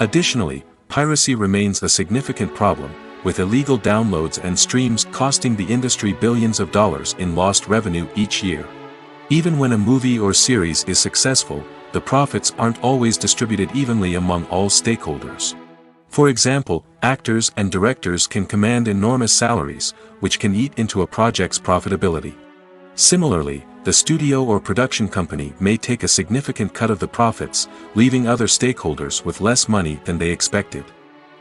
Additionally, piracy remains a significant problem, with illegal downloads and streams costing the industry billions of dollars in lost revenue each year. Even when a movie or series is successful, the profits aren't always distributed evenly among all stakeholders. For example, actors and directors can command enormous salaries, which can eat into a project's profitability. Similarly, the studio or production company may take a significant cut of the profits, leaving other stakeholders with less money than they expected.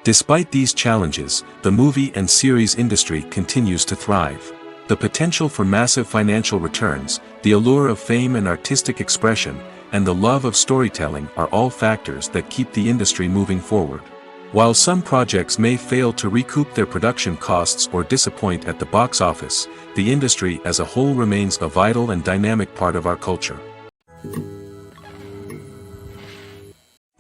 Despite these challenges, the movie and series industry continues to thrive. The potential for massive financial returns, the allure of fame and artistic expression, and the love of storytelling are all factors that keep the industry moving forward. While some projects may fail to recoup their production costs or disappoint at the box office, the industry as a whole remains a vital and dynamic part of our culture.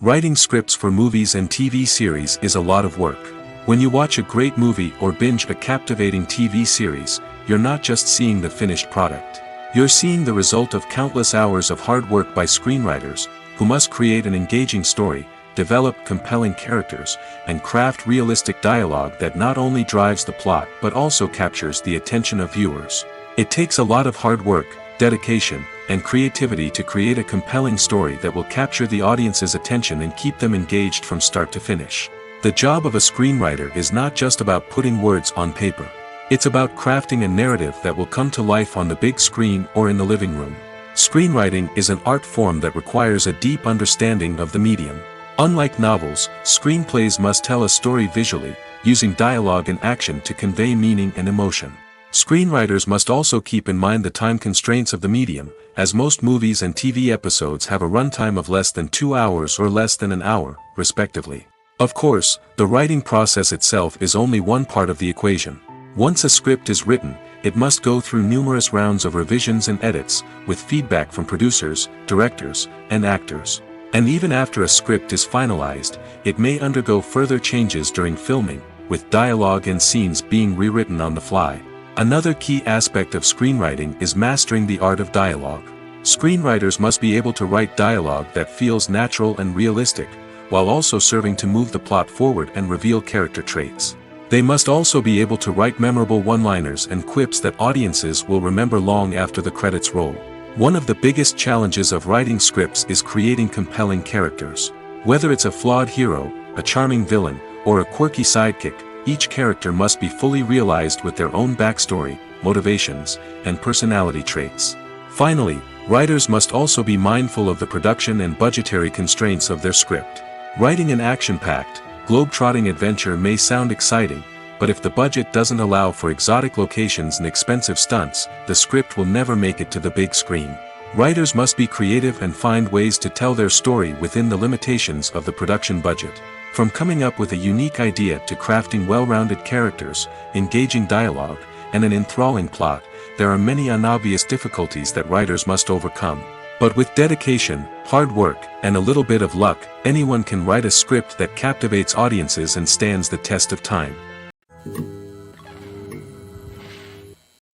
Writing scripts for movies and TV series is a lot of work. When you watch a great movie or binge a captivating TV series, you're not just seeing the finished product. You're seeing the result of countless hours of hard work by screenwriters, who must create an engaging story, develop compelling characters, and craft realistic dialogue that not only drives the plot but also captures the attention of viewers. It takes a lot of hard work, dedication, and creativity to create a compelling story that will capture the audience's attention and keep them engaged from start to finish. The job of a screenwriter is not just about putting words on paper. It's about crafting a narrative that will come to life on the big screen or in the living room. Screenwriting is an art form that requires a deep understanding of the medium. Unlike novels, screenplays must tell a story visually, using dialogue and action to convey meaning and emotion. Screenwriters must also keep in mind the time constraints of the medium, as most movies and TV episodes have a runtime of less than 2 hours or less than an hour, respectively. Of course, the writing process itself is only one part of the equation. Once a script is written, it must go through numerous rounds of revisions and edits, with feedback from producers, directors, and actors. And even after a script is finalized, it may undergo further changes during filming, with dialogue and scenes being rewritten on the fly. Another key aspect of screenwriting is mastering the art of dialogue. Screenwriters must be able to write dialogue that feels natural and realistic, while also serving to move the plot forward and reveal character traits. They must also be able to write memorable one-liners and quips that audiences will remember long after the credits roll. One of the biggest challenges of writing scripts is creating compelling characters. Whether it's a flawed hero, a charming villain, or a quirky sidekick, each character must be fully realized with their own backstory, motivations, and personality traits. Finally, writers must also be mindful of the production and budgetary constraints of their script. Writing an action-packed, globe-trotting adventure may sound exciting, but if the budget doesn't allow for exotic locations and expensive stunts, the script will never make it to the big screen. Writers must be creative and find ways to tell their story within the limitations of the production budget. From coming up with a unique idea to crafting well-rounded characters, engaging dialogue, and an enthralling plot, there are many unobvious difficulties that writers must overcome. But with dedication, hard work, and a little bit of luck, anyone can write a script that captivates audiences and stands the test of time.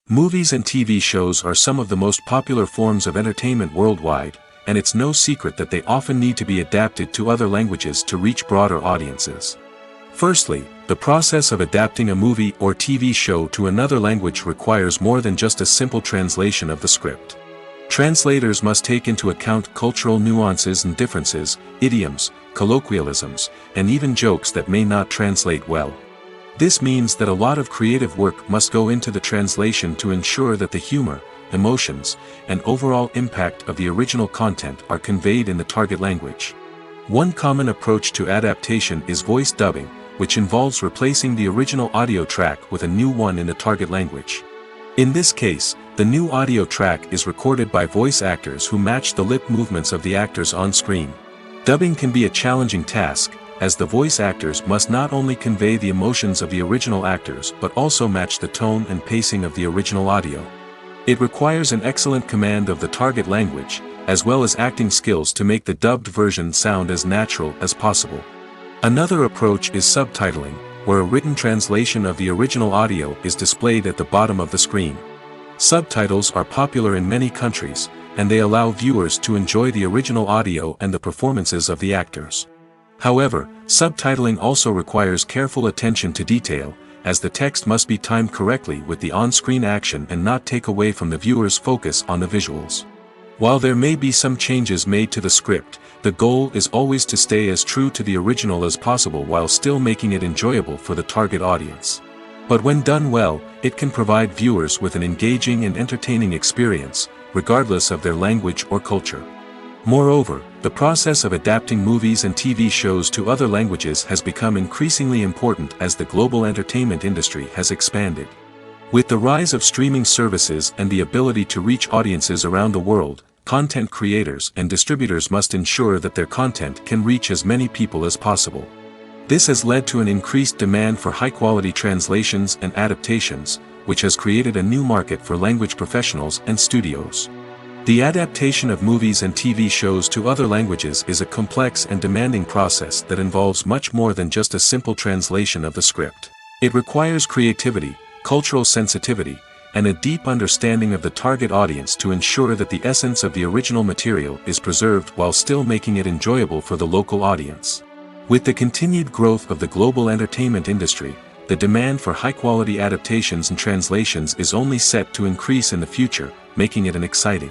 Movies and TV shows are some of the most popular forms of entertainment worldwide, and it's no secret that they often need to be adapted to other languages to reach broader audiences. Firstly, the process of adapting a movie or TV show to another language requires more than just a simple translation of the script. Translators must take into account cultural nuances and differences, idioms, colloquialisms, and even jokes that may not translate well. This means that a lot of creative work must go into the translation to ensure that the humor, emotions, and overall impact of the original content are conveyed in the target language. One common approach to adaptation is voice dubbing, which involves replacing the original audio track with a new one in the target language. In this case, the new audio track is recorded by voice actors who match the lip movements of the actors on screen. Dubbing can be a challenging task, as the voice actors must not only convey the emotions of the original actors but also match the tone and pacing of the original audio. It requires an excellent command of the target language, as well as acting skills to make the dubbed version sound as natural as possible. Another approach is subtitling, where a written translation of the original audio is displayed at the bottom of the screen. Subtitles are popular in many countries, and they allow viewers to enjoy the original audio and the performances of the actors. However, subtitling also requires careful attention to detail, as the text must be timed correctly with the on-screen action and not take away from the viewer's focus on the visuals. While there may be some changes made to the script, the goal is always to stay as true to the original as possible while still making it enjoyable for the target audience. But when done well, it can provide viewers with an engaging and entertaining experience, regardless of their language or culture. Moreover, the process of adapting movies and TV shows to other languages has become increasingly important as the global entertainment industry has expanded. With the rise of streaming services and the ability to reach audiences around the world, content creators and distributors must ensure that their content can reach as many people as possible. This has led to an increased demand for high-quality translations and adaptations, which has created a new market for language professionals and studios. The adaptation of movies and TV shows to other languages is a complex and demanding process that involves much more than just a simple translation of the script. It requires creativity, cultural sensitivity, and a deep understanding of the target audience to ensure that the essence of the original material is preserved while still making it enjoyable for the local audience. With the continued growth of the global entertainment industry, the demand for high-quality adaptations and translations is only set to increase in the future, making it an exciting